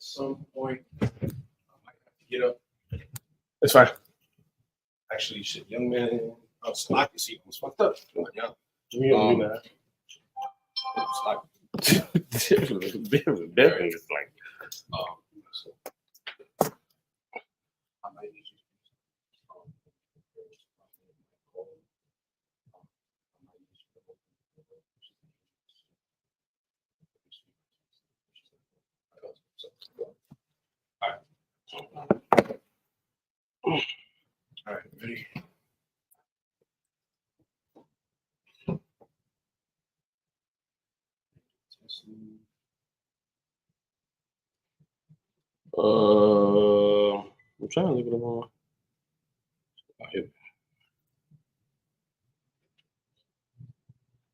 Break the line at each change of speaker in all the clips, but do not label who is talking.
at some point. I might have to get up.
It's fine.
Actually, shit, young man. Oh, Slack, you see, I was fucked up. Yeah.
You don't do that.
Slack.
Definitely just like.
So, I might need you. All right, ready?
I'm trying to look at them all.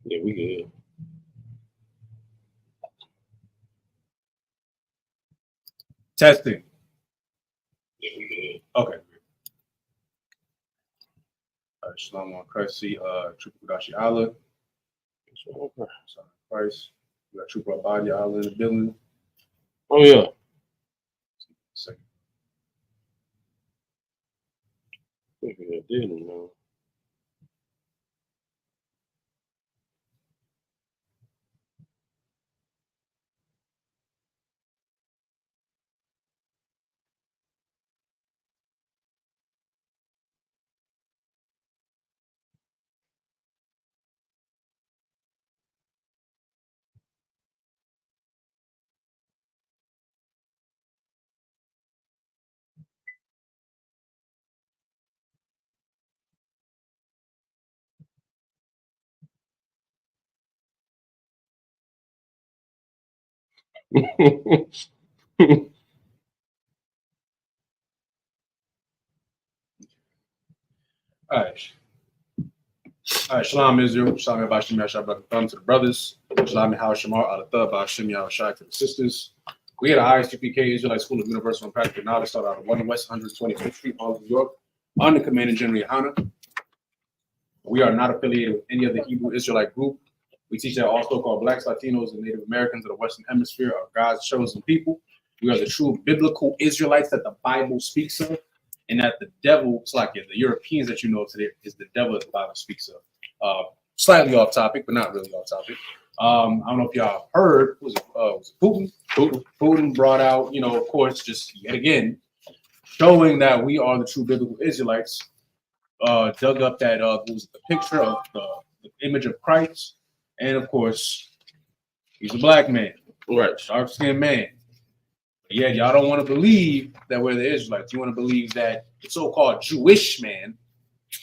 Yeah, we good.
Testing.
Yeah, we good.
Okay. Shalom on Christ. Trooper Kudashi Allah. Sorry, Christ. We got Trooper Abadi Allah in the building.
Oh yeah.
Second.
I think I didn't know.
All right. All right, Shalom Israel, Shalom Bashim Yashabak Thumb to the brothers, Shalom Hal Shamar Alatha Bashim Yashai to the sisters. We at the ISUPK Israelite School of Universal and Practical Knowledge started out of 1 West 125th Street, Harlem, New York, under Commander General Yohana. We are not affiliated with any other Hebrew Israelite group. We teach that all so-called Blacks, Latinos, and Native Americans of the Western Hemisphere are God's chosen people. We are the true biblical Israelites that the Bible speaks of, and that the devil, it's like the Europeans that you know today, is the devil that the Bible speaks of. Slightly off topic, but not really off topic. I don't know if y'all heard, was it Putin? Putin brought out, of course, just yet again, showing that we are the true biblical Israelites. Dug up that was the picture of the image of Christ, and of course, he's a black man,
Right.
dark-skinned man. But yet, y'all don't want to believe that we're the Israelites. You want to believe that the so-called Jewish man,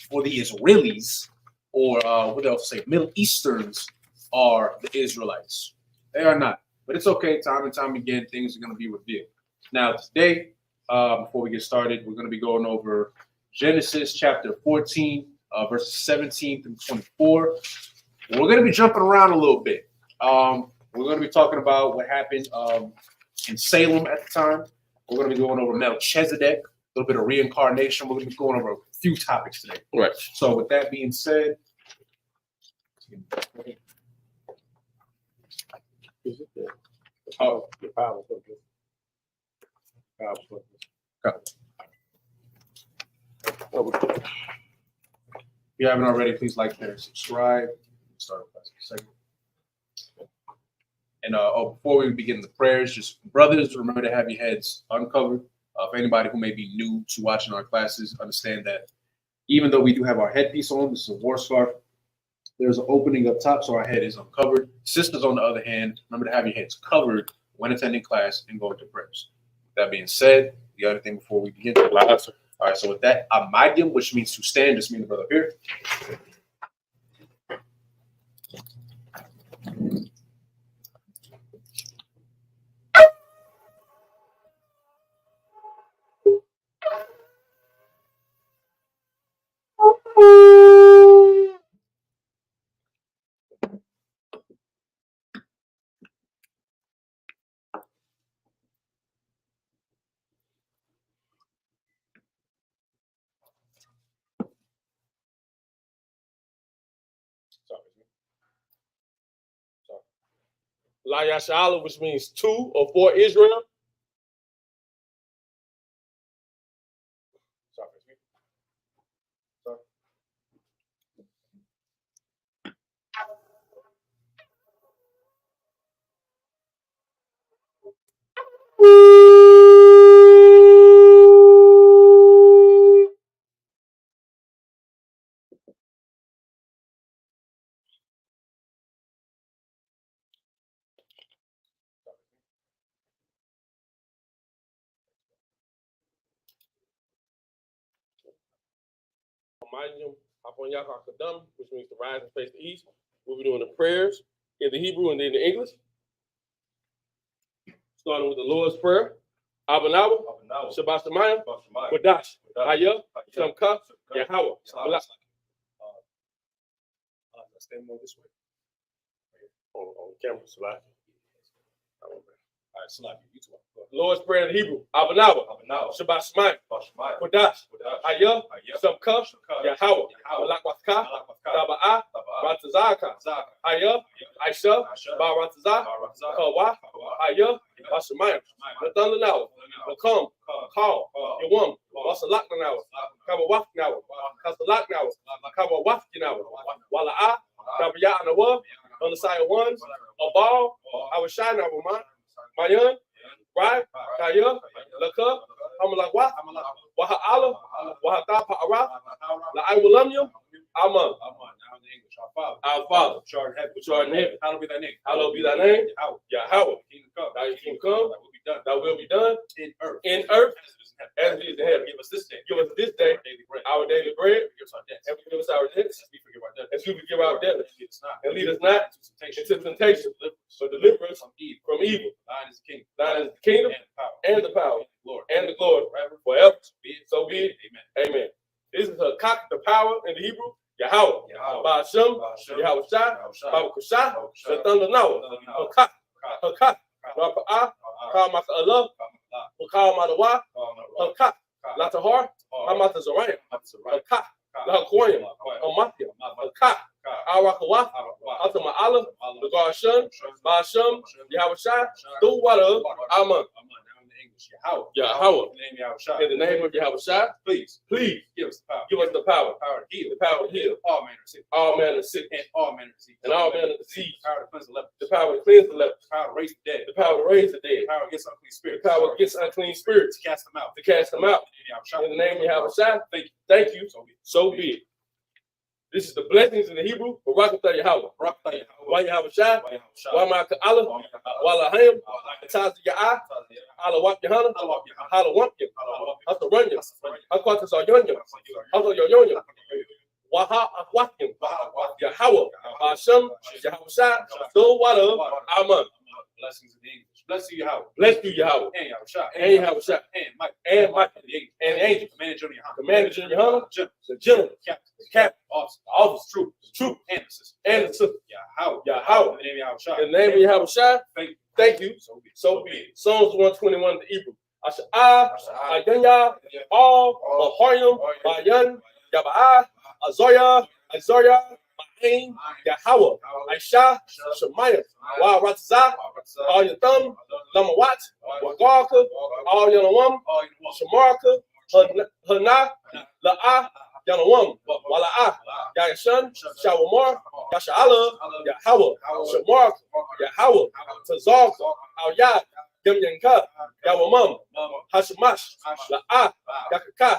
or the Israelis, or what else say, Middle Easterns are the Israelites. They are not. But it's okay. Time and time again, things are going to be revealed. Now, today, before we get started, we're going to be going over Genesis chapter 14, verses 17 through 24. We're going to be jumping around a little bit. We're going to be talking about what happened in Salem at the time. We're going to be going over Melchizedek, a little bit of reincarnation. We're going to be going over a few topics today.
Right.
So with that being said,
Oh, the power.
if you haven't already, please like, share, and subscribe. Start with us in a second. And before we begin the prayers, just brothers, remember to have your heads uncovered. For anybody who may be new to watching our classes, understand that even though we do have our headpiece on, this is a war scarf, there's an opening up top, so our head is uncovered. Sisters, on the other hand, remember to have your heads covered when attending class and going to prayers. That being said, you got anything before we begin? All right, so with that, Amadim, which means to stand, just mean the brother up here.
La Yashala, which means two or for Israel.
Mayim Upon Yakakadam, which means to rise and face the east. We'll be doing the prayers in the Hebrew and then the English. Starting with the Lord's Prayer. Abanawa, Shabbat Shemayim, Wadash, Haya, Shamka, Yahweh.
Stand more this way.
On camera, slide.
All right, slide. You too.
Lord's Prayer in Hebrew. Abanawa, Shabbat Shemayim, Wadash, Haya, Shamka, Yahweh. Malakwaka, Taba'a, Ratazaka, Haya, Aisha, Barataza, Kawa, Haya, Bashamayim, Nathanawa, Nakam, Call, Yawam, Wasalaknawa, Kabawaknawa, Kasalaknawa, Kabawaknawa, Wala'a, Kabiyanawa, on the side of ones, Abal, Awashana, Mayan, Right, Kaya, Laka, Hamalakwa, Waha'ala, Wahata Pa'ara, La I will love you, Aman. Our Father, which art in heaven, hallowed be thy name. Hallowed be thy name. Yahweh, thy kingdom come, thy will be done in earth as it is in heaven. Give us this day our daily bread, and forgive us our debts, as we forgive our debtors. And lead us not into temptation, but deliver us from evil. Thine is the kingdom, and the power, and the glory, forever. So be it. Amen. This is the power in the Hebrew. Yahweh, Ba'ashem, Yahweh Shai, Baba Kushai, the thunder now, Hakak, Rapa'ah, Kamaka Allah, Wakal Madawa, Hakak, Latahar, Hamata Zarayim, Hakak, Lahakoyim, Hamatia, Hakak, Arakawa, Atama Allah, the Garshun, Ba'ashem, Yahweh Shai, do water, Aman. Yahweh, in the name of Yahweh Shai, please give us the power to heal all manner of sick, and all manner of disease, the power to cleanse the leper, the power to raise the dead, the power against unclean spirits, to cast them out, in the name of Yahweh Shai. Thank you. So be it. This is the blessings in the Hebrew. Barakatah Yahweh. Wa Yahweh Shai. Wa Ma'aka Allah. Wa Lahayim. Taz Ya'ah. Allah Wap Yahana. Allah Wap Yah. Hasa Ranya. Hakwata Zayonya. Hasa Yoyonya. Waha Akwakim. Yahweh. Hashem. Yahweh Shai. So Wada. Amen. Blessings in the English. Bless you, Yahweh. Bless you, Yahweh. And Yahweh Shai. And Yahweh Shai. And Mike. And the angel. Commander Junior Hana. The general. Captain. Office. Troop. And the sister. Yahweh. In the name of Yahweh Shai. Thank you. So be it. Psalms 121 the Hebrew. Asha'ah, Ayanya, all, Ahoyim, Bayan, Yaba'ah, Azoya, Ma'ain, Yahweh, Aisha, Shemayim, Wa Ratazah, all your thumb, Lamawat, Wagarka, all your Nawam, Shamarka, Hana, La'ah, Yanawam, Wala'ah, Yashan, Shawamar, Yasha'ala, Yahweh, Shamarka, Yahweh, Tazarka, Al Yad, Yamyanka, Yawamam, Hashamash, La'ah, Yakaka,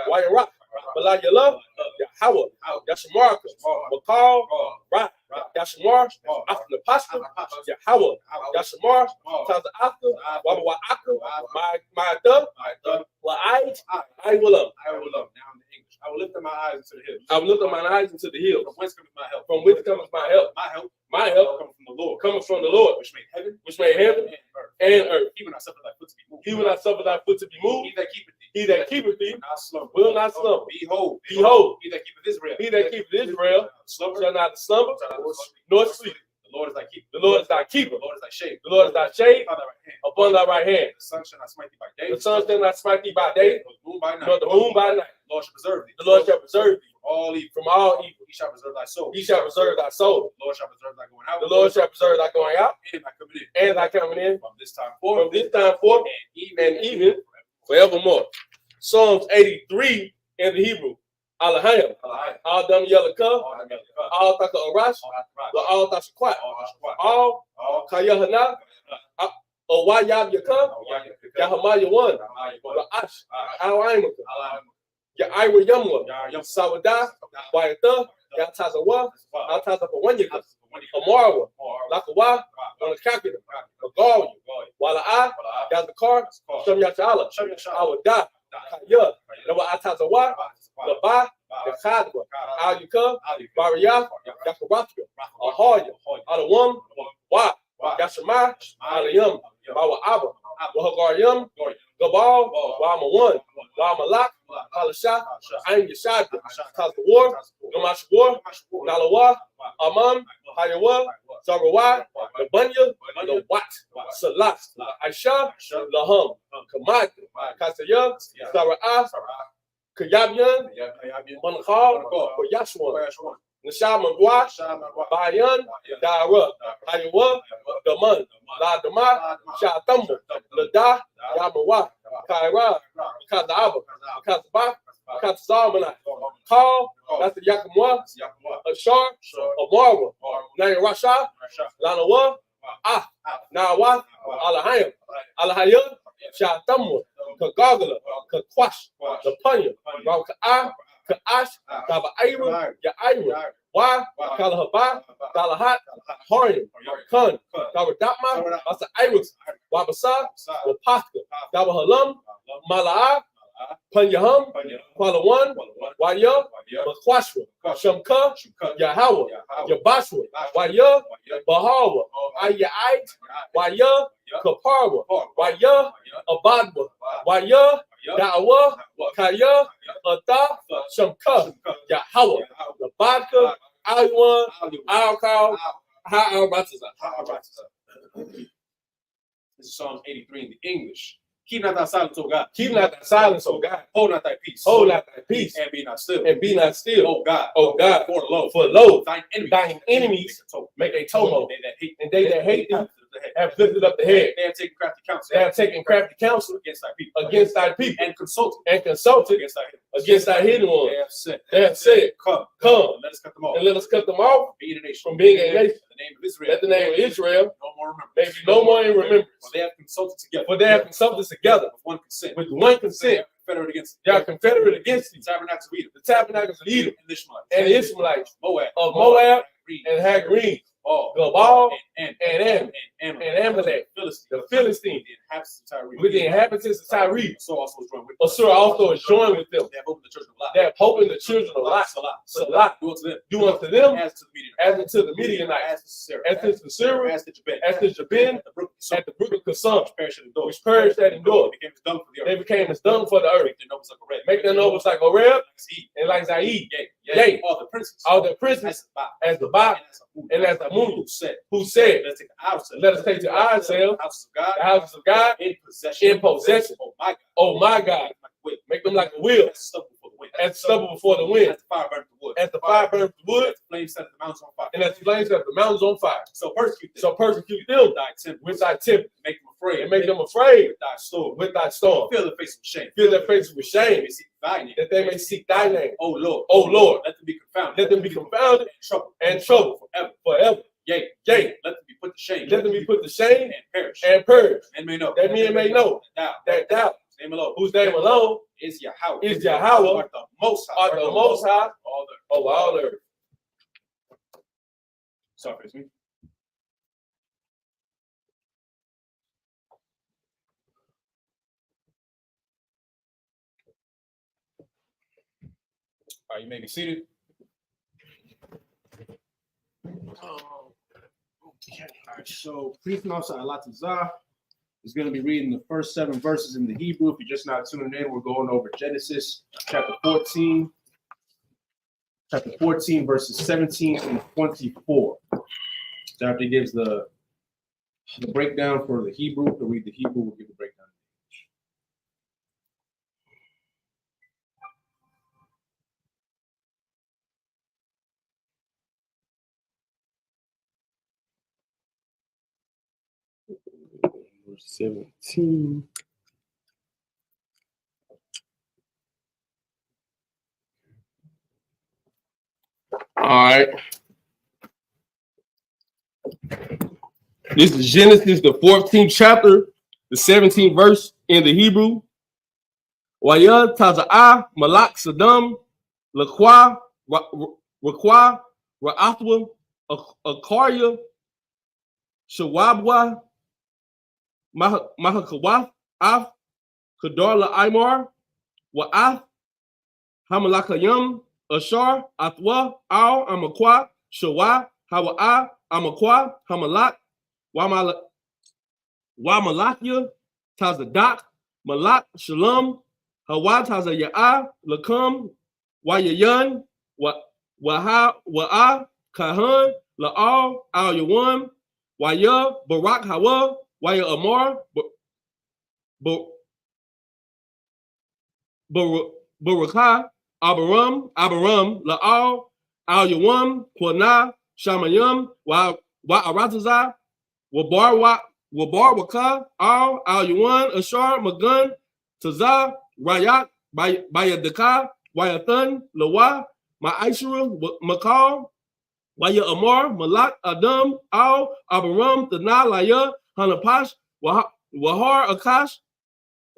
Wayarak, Balayala, Yahweh, Yashamarka, Wakal, Rat, Yashamar, after the Pascha, Yahweh, Yashamar, Taza after, Wabawa Aka, my Wa'ai, I will love. Now in the English. I will lift up my eyes into the hills. From whence cometh my help? My help comes from the Lord. Which made heaven and earth. He will not suffer thy foot to be moved. He that keepeth thee will not slumber. Behold, he that keepeth Israel shall not slumber nor sleep. The Lord is thy keeper. The Lord is thy shade upon thy right hand. The sun shall not smite thee by day. Nor the moon by night. The Lord shall preserve thee from all evil. He shall preserve thy soul. The Lord shall preserve thy going out. And thy coming in. From this time forth and even forevermore. Psalms 83 in the Hebrew. Alahayim, all dam yelaka, all taka arash, all tashakwat, all kayahana, Owayab Yaka, Yahamaya one, Ash, Alaimaka, Yaira Yamwa, Sawada, Wayata, Yatazawa, Altaza Wanyaka, Amarwa, Lakawa, on the calculator, Agal, Wala, Yazakar, Shem Yachala, Awada, Kaya, Nova Atazawa, Laba, Yakadwa, Aluka, Baria, Yakaraka, Ahoya, Alawam, Wa, Yashama, Alayum, Bawa Abba, Wahagaryum, Gabal, Wama1, Wamalak, Halasha, Ain Yashad, Tazawar, Gamashwar, Nalawa, Amam, Hayawa, Zarawa, the Bunya, the Wat, Salat, Aisha, Lahum, Kamad, Kasaya, Sara'ah, Kayabian, Mankhal, Yashwan, Nishamagwa, Bayan, Dara, Hayawa, Daman, La Dama, Shatamu, Lada, Yamawa, Kaira, Kadaba, Kasba, Katsamana, Call, that's the Yakamwa, Ashar, Amara, Naya Rasha, Lanawa, Nawa, Alahayam, Alahayam, Shatamu, Kagagala, Kakwash, the Punya, Rauka, Kaash, Daba Ira, Yaira, Why, Kalahaba, Dalahat, Horian, Kun, Daradapma, Masa Iris, Wabasa, Wapaska, Dabahalam, Mala'a, Panyaham, Kuala1, Waya, Makwashwa, Shamka, Yahawa, Yabashwa, Waya, Bahawa, Ayait, Waya, Kaparwa, Waya, Abadwa, Waya, Dawa, Kaya, Ata, Shamka, Yahawa, Labadka, Aywan, Alkal, Ha'al
This is Psalm 83 in the English. Keep not thy silence, O God.
Keep not thy silence, O God.
Hold not thy peace.
Hold not thy peace.
And be not still.
And be not still.
O God.
O God.
For lo,
thine
thine
enemies make a tumult.
And they that hate
thee have lifted up the head.
They have taken crafty counsel.
They have taken crafty counsel
against thy people.
And consulted
Against thy hidden ones.
They have said,
Come,
come,
let us cut them off.
and let us cut them off
Being a nation.
from being a nation.
The name of Israel.
Let the name of Israel
no more remember.
may be no more in remembrance.
For they have consulted together.
With
one consent.
With one consent.
Confederate against.
They are confederate against
the
thee.
tabernacles of Edom.
The tabernacles of Edom.
And
the Ishmaelites.
Of
Moab. And Hagarim. Gabal. And Amalek. The Philistines. With the inhabitants of Tyre. Assur also is joined with them. They have opened the children of Lot. Salah. Do unto them as unto the Midianites. As to the Syria. As to Jabin. At the brook of Kasam. Which perished at Endor. They became as dung for the earth. Make their nobles like Oreb and like Zaid. Yea, all the princes as the Ba and as the Moon, who said, let us take to ourselves the houses of God in possession. Oh my God, make them like a wheel, as stubble before the wind, as the fire burns the wood, and as the flames set the mountains on fire. So persecute them with thy temper, and make them afraid with thy storm. Fill their faces with shame, that they may seek thy name. Oh Lord, let them be confounded and troubled forever. Yea, let them be put to shame and purge, that men may know that thou, whose name alone is Yahweh, art the most high over all earth. Sorry, it's me. All right, you may be seated. Okay. All right, so Priest Officer Alatazar is going to be reading the first 7 verses in the Hebrew. If you're just not tuning in, we're going over Genesis chapter 14, verses 17 and 24. So after he gives the breakdown for the Hebrew, to read the Hebrew, we'll give the breakdown.
Verse 17.
All right. This is Genesis, the 14th chapter, the 17th verse in the Hebrew. Waya Taza'ah Malak Saddam Lakwa Rakwa Ra'athwa Akarya Shawabwa Mahakawath Af Kadarla Imar Wa'af Hamalakayam Ashar, Athwa, Al, Amakwa, Shawa, Hawa, Amakwa, Hamalak, Wamalakya, Tazadak, Malak, Shalom, Hawa, Tazayah, Lakam, Wayayan, Wa'a, Kahan, La'al, Al Yawan, Waya, Barak Hawa, Waya Amar, Barakah, Abaram, La'al, Al Yawan, Kwana, Shamayam, Wa'aratazah, Wabar Waka, Al Yuan, Ashar, Magun, Tazah, Rayak, Bayadaka, Wayathan, Lawa, Ma'aishura, Makal, Waya Amar, Malak, Adam, Al, Abaram, Tana, Laya, Hanapash, Wahar, Akash,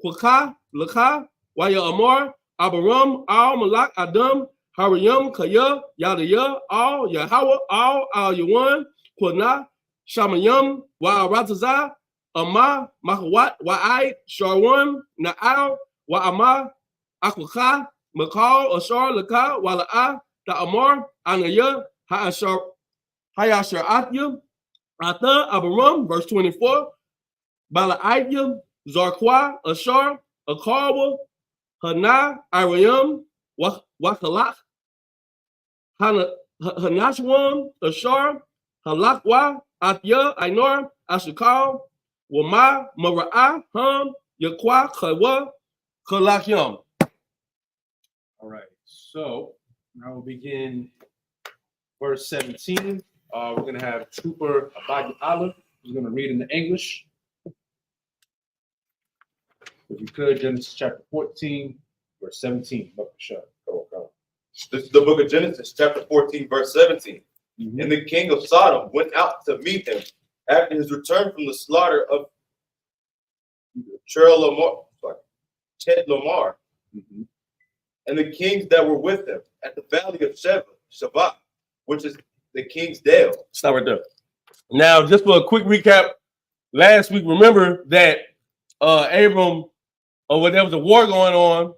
Kwaka, Laka, Waya Amar, Abaram, Al, Malak, Adam, Harayam, Kaya, Yadaya, Al, Yahweh, Al Yuan, Kwana, Shamayam, Wa'aratazah, Ama, Mahawat, Wa'ai, Sharwan, Na'al, Wa'ama, Akwaka, Makal, Ashar, Laka, Wala'a, Ta'amar, Anaya, Hayashar Atyam, Ata, Abaram, verse 24, Bala'atyam, Zarqua, Ashar, Akarwa, Hana, Arayam, Wakalak, Hanashwan, Ashar, Halakwa, Atya, Ainor, Ashikal, Wama, Mara'a, Ham, Yakwa, Kawa, Kalakyam.
All right. So now we'll begin verse 17. We're going to have Trooper Abadi Allah, who's going to read in the English. If you could, Genesis chapter 14, verse 17. Go.
This is the book of Genesis, chapter 14, verse 17.
Mm-hmm.
And the king of Sodom went out to meet him after his return from the slaughter of Chedorlaomer,
Mm-hmm.
and the kings that were with him at the valley of Shavah, which is the king's dale.
Stop right there. Now, just for a quick recap, last week, remember that Abram, or there was a war going on,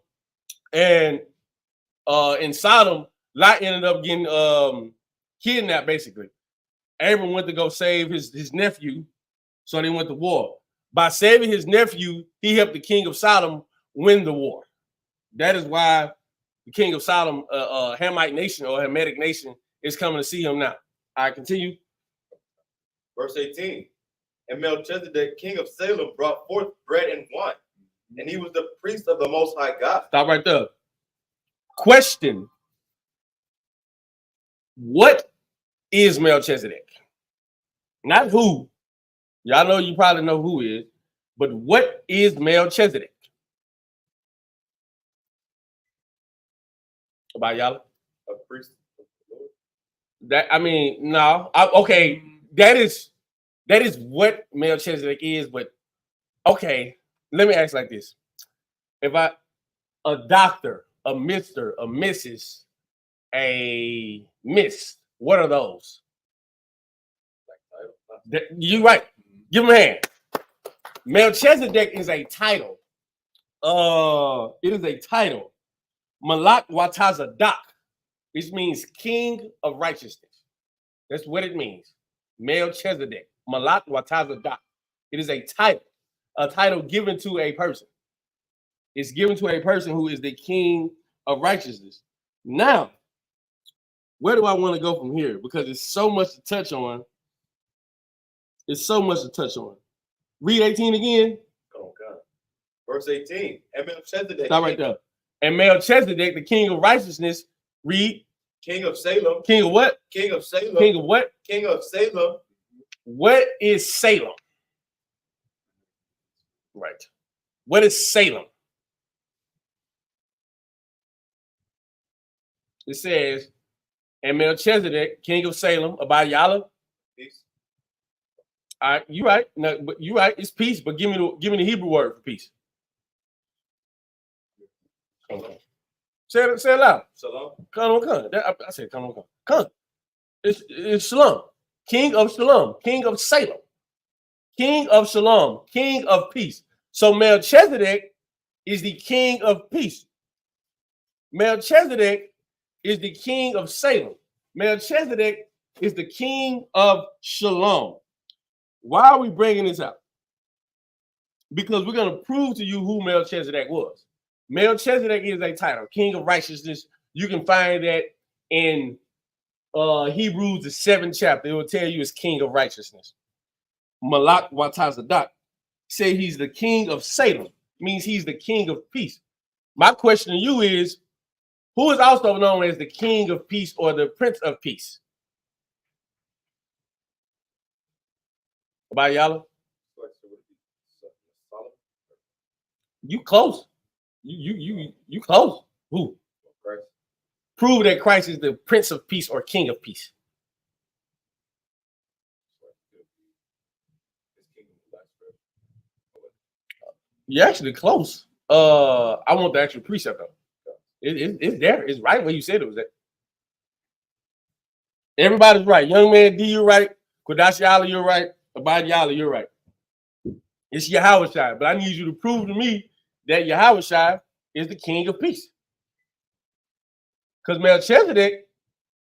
and in Sodom, Lot ended up getting kidnapped, basically. Abram went to go save his nephew, so they went to war. By saving his nephew, he helped the king of Sodom win the war. That is why the king of Sodom, Hamite nation or Hamitic nation, is coming to see him now. I continue.
Verse 18. And Melchizedek, king of Salem, brought forth bread and wine, and he was the priest of the Most High God.
Stop right there. Question. What is Melchizedek? Not who. Y'all know, you probably know who is, but what is Melchizedek? About y'all?
A priest of the Lord.
Okay, that is what Melchizedek is, but okay, let me ask like this. If a doctor, a Mr., a Mrs., a Miss, what are those? You right. Give him a hand. Melchizedek is a title. It is a title. Malak Watazadak, which means king of righteousness. That's what it means. Melchizedek, Malak Watazadak. It is a title given to a person. It's given to a person who is the king of righteousness. Now, where do I want to go from here? Because it's so much to touch on. Read 18 again.
Oh, God. Verse 18. And Melchizedek.
Stop right there. And Melchizedek, the king of righteousness, read.
King of Salem.
King of what?
King of Salem.
King of what?
King of Salem.
What is Salem? Right. What is Salem? It says, and Melchizedek, king of Salem, Abayala.
Peace.
All right, you right. No, but you right. It's peace, but give me the Hebrew word for peace. Okay. Say it loud.
Shalom.
Come on. I said, come on. Come. It's Shalom. King of Shalom. King of Salem. King of Shalom. King of peace. So Melchizedek is the king of peace. Melchizedek is the king of Salem. Melchizedek is the king of Shalom. Why are we bringing this up? Because we're going to prove to you who Melchizedek was. Melchizedek is a title, king of righteousness. You can find that in Hebrews, the 7th chapter. It will tell you it's king of righteousness. Malak Watazadak say he's the king of Salem, means he's the king of peace. My question to you is, who is also known as the king of peace or the prince of peace? Abayala? You close. You close. Who?
Christ.
Prove that Christ is the prince of peace or king of peace. You're actually close. I want the actual precept though. It's there. It's right where you said it was at. Everybody's right. Young man D, you're right. Kodashi Allah, you're right. Abadi Allah, you're right. It's Yahweh Shai, but I need you to prove to me that Yahweh Shai is the king of peace. Because Melchizedek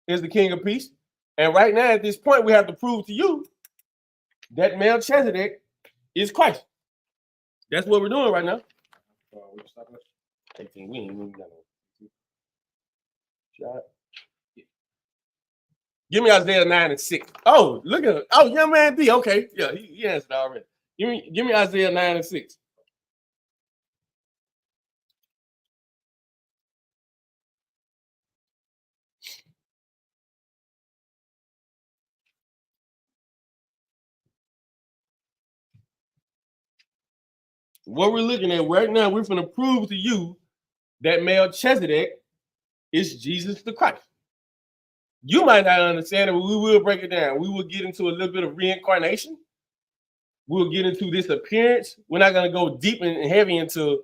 is the king of peace. And right now, at this point, we have to prove to you that Melchizedek is Christ. That's what we're doing right now. We ain't even got no shot. Give me Isaiah 9 and 6. Oh, look at it. Oh, young man D. Okay. Yeah, he answered already. Give me Isaiah 9 and 6. What we're looking at right now, we're going to prove to you that Melchizedek is Jesus the Christ. You might not understand it, but we will break it down. We will get into a little bit of reincarnation. We'll get into this appearance. We're not going to go deep and heavy into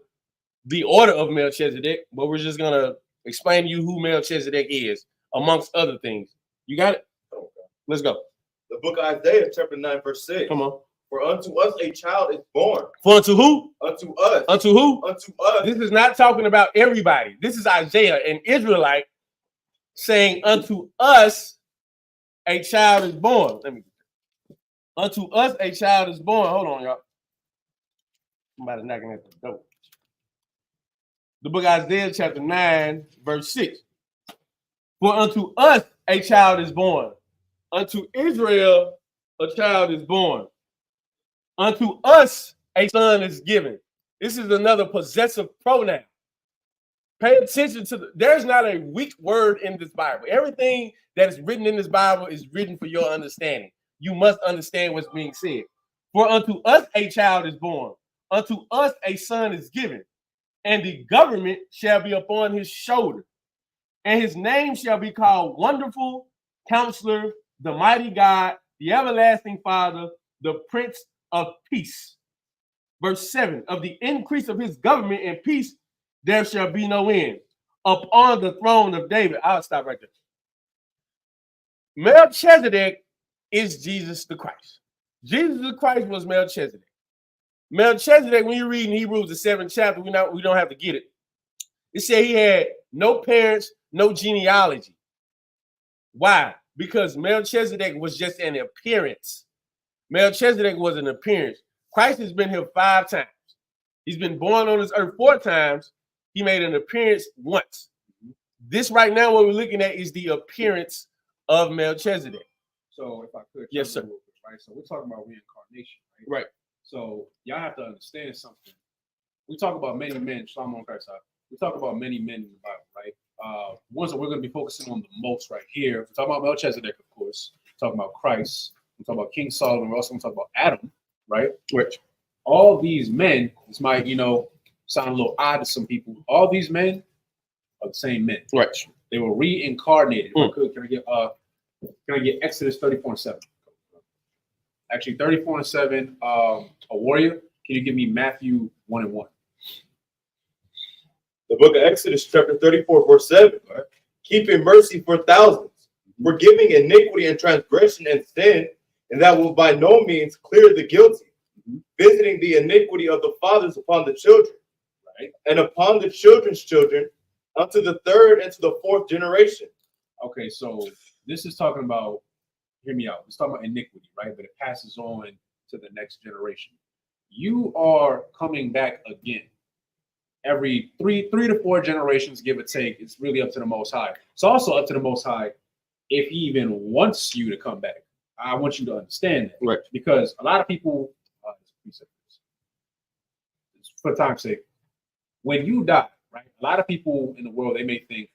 the order of Melchizedek, but we're just going to explain to you who Melchizedek is, amongst other things. You got it? Okay. Let's go.
The book of Isaiah, chapter 9, verse 6.
Come on.
For unto us a child is born.
For unto who?
Unto us.
Unto who?
Unto us.
This is not talking about everybody. This is Isaiah, an Israelite, saying, unto us a child is born. Unto us a child is born. Hold on, y'all. Somebody knocking at the door. The book of Isaiah, chapter 9, verse 6. For unto us a child is born. Unto Israel a child is born. Unto us a son is given. This is another possessive pronoun. Pay attention to there's not a weak word in this Bible. Everything that is written in this Bible is written for your understanding. You must understand what's being said. For unto us a child is born. Unto us a son is given. And the government shall be upon his shoulder. And his name shall be called Wonderful Counselor, the Mighty God, the Everlasting Father, the Prince of Peace. Verse 7, of the increase of his government and peace, there shall be no end. Upon the throne of David. I'll stop right there. Melchizedek is Jesus the Christ. Jesus the Christ was Melchizedek. Melchizedek, when you read in Hebrews, the 7th chapter, we don't have to get it. It said he had no parents, no genealogy. Why? Because Melchizedek was just an appearance. Melchizedek was an appearance. Christ has been here 5 times. He's been born on this earth 4 times. He made an appearance once. This right now, what we're looking at is the appearance of Melchizedek.
So if I could,
yes, sir.
Right. So we're talking about reincarnation, right?
Right.
So y'all have to understand something. We talk about many men. Shalom on Christ. We talk about many men in the Bible, right? Ones that we're going to be focusing on the most right here. We're talking about Melchizedek, of course. We're talking about Christ. We're talking about King Solomon. We're also going to talk about Adam, right? Which all these men, this might, sound a little odd to some people. All these men are the same men.
Right.
They were reincarnated. Can I get Exodus 34:7? Actually, 34:7. A warrior. Can you give me Matthew 1:1?
The book of Exodus, chapter 34, verse 7. Right. Keeping mercy for thousands, forgiving iniquity and transgression and sin, and that will by no means clear the guilty, visiting the iniquity of the fathers upon the children, right, and upon the children's children, unto the third and to the fourth generation.
Okay, so this is talking about, hear me out. It's talking about iniquity, right? But it passes on to the next generation. You are coming back again. Every three to four generations, give or take. It's really up to the Most High. It's also up to the Most High if He even wants you to come back. I want you to understand that,
Right?
because a lot of people, for time's sake, when you die, right? A lot of people in the world, they may think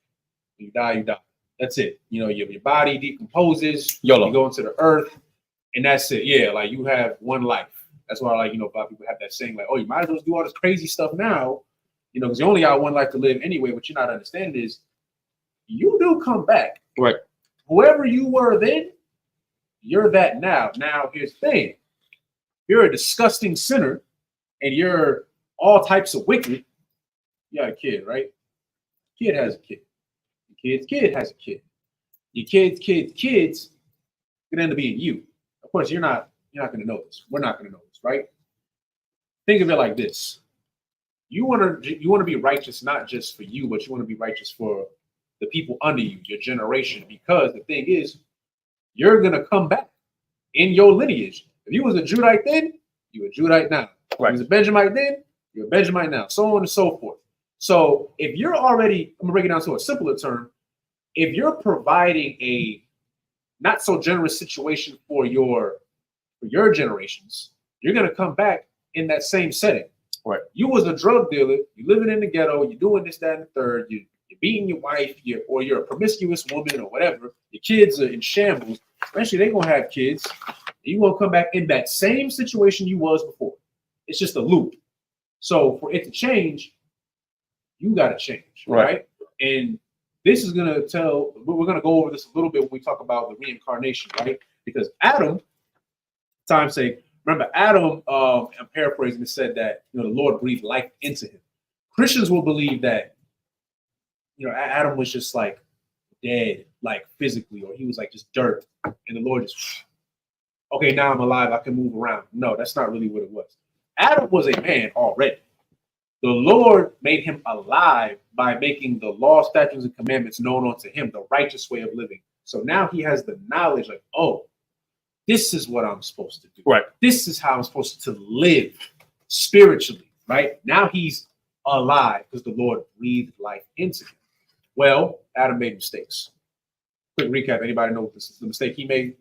when you die, you die. That's it. You know, your body decomposes,
YOLO.
you go into the earth, and that's it. Yeah, like you have one life. That's why, like, you know, a lot of people have that saying, like, oh, you might as well do all this crazy stuff now, you know, because you only got one life to live anyway. What you're not understanding is you do come back.
Right.
Whoever you were then, you're that now. Now, here's the thing. You're a disgusting sinner, and you're all types of wicked. You got a kid, right? Kid has a kid. Your kid has a kid. Your kids could end up being you. Of course, you're not going to know this. We're not going to know this, right? Think of it like this. You want to be righteous not just for you, but you want to be righteous for the people under you, your generation. Because the thing is, you're going to come back in your lineage. If you was a Judite then, you're a Judite now. If you was a Benjamite then, you're a Benjamite now. So on and so forth. So if you're already, I'm going to break it down to a simpler term. If you're providing a not so generous situation for your generations, you're going to come back in that same setting.
Right.
You was a drug dealer, you're living in the ghetto, you're doing this, that, and the third, you're beating your wife, or you're a promiscuous woman or whatever, your kids are in shambles. Eventually they're going to have kids, and you're going to come back in that same situation you was before. It's just a loop. So for it to change, you got to change, right? And this is going to we're going to go over this a little bit when we talk about the reincarnation, right? Because Adam, time's sake, remember Adam, I'm paraphrasing, it said that, you know, the Lord breathed life into him. Christians will believe that, you know, Adam was just like dead, like physically, or he was like just dirt. And the Lord just, okay, now I'm alive, I can move around. No, that's not really what it was. Adam was a man already. The Lord made him alive by making the law, statutes, and commandments known unto him, the righteous way of living. So now he has the knowledge, like, oh, this is what I'm supposed to do.
Right.
This is how I'm supposed to live spiritually, right? Now he's alive because the Lord breathed life into him. Well, Adam made mistakes. Quick recap. Anybody know this is the mistake he made?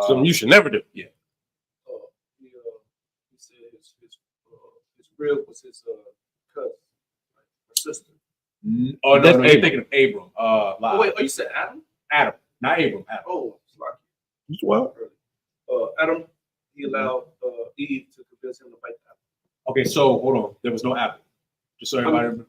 Something you should never do.
Yeah.
He said his rib was his cousin, her sister.
Oh, no,
That's
no, you're
Abram.
thinking of Abram.
Oh, wait, you said Adam?
Adam, not Abram. Adam.
Oh, sorry.
Well,
Adam, he allowed Eve to convince him to bite the apple.
Okay, so hold on. There was no apple. Just so everybody,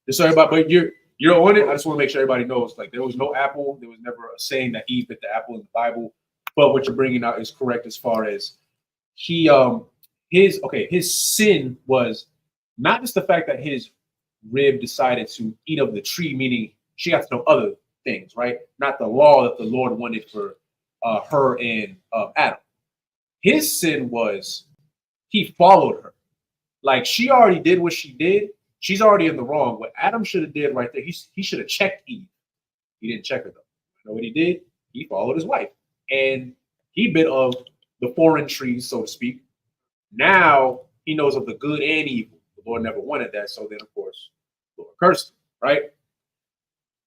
just so everybody. But you're on it. I just want to make sure everybody knows. Like, there was no apple. There was never a saying that Eve bit the apple in the Bible. But what you're bringing out is correct as far as his sin was not just the fact that his rib decided to eat of the tree, meaning she got to know other things, right? Not the law that the Lord wanted for her and Adam. His sin was he followed her. Like, she already did what she did. She's already in the wrong. What Adam should have did right there, he should have checked Eve. He didn't check her though. You know what he did? He followed his wife. And he bit of the foreign trees, so to speak. Now he knows of the good and evil. The Lord never wanted that. So then, of course, the Lord cursed him, right?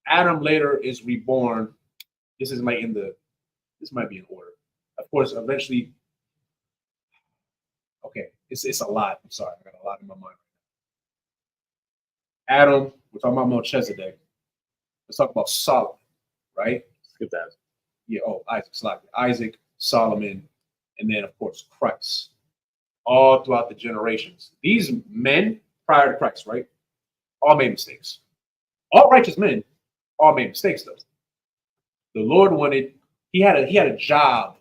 Adam later is reborn. This might be in order. Of course, eventually. Okay, it's a lot. I'm sorry, I got a lot in my mind. Adam, we're talking about Melchizedek. Let's talk about Solomon, right?
skip that.
Yeah, Isaac, Solomon, and then of course Christ. All throughout the generations. These men prior to Christ, right? All made mistakes. All righteous men all made mistakes though. The Lord wanted, he had a job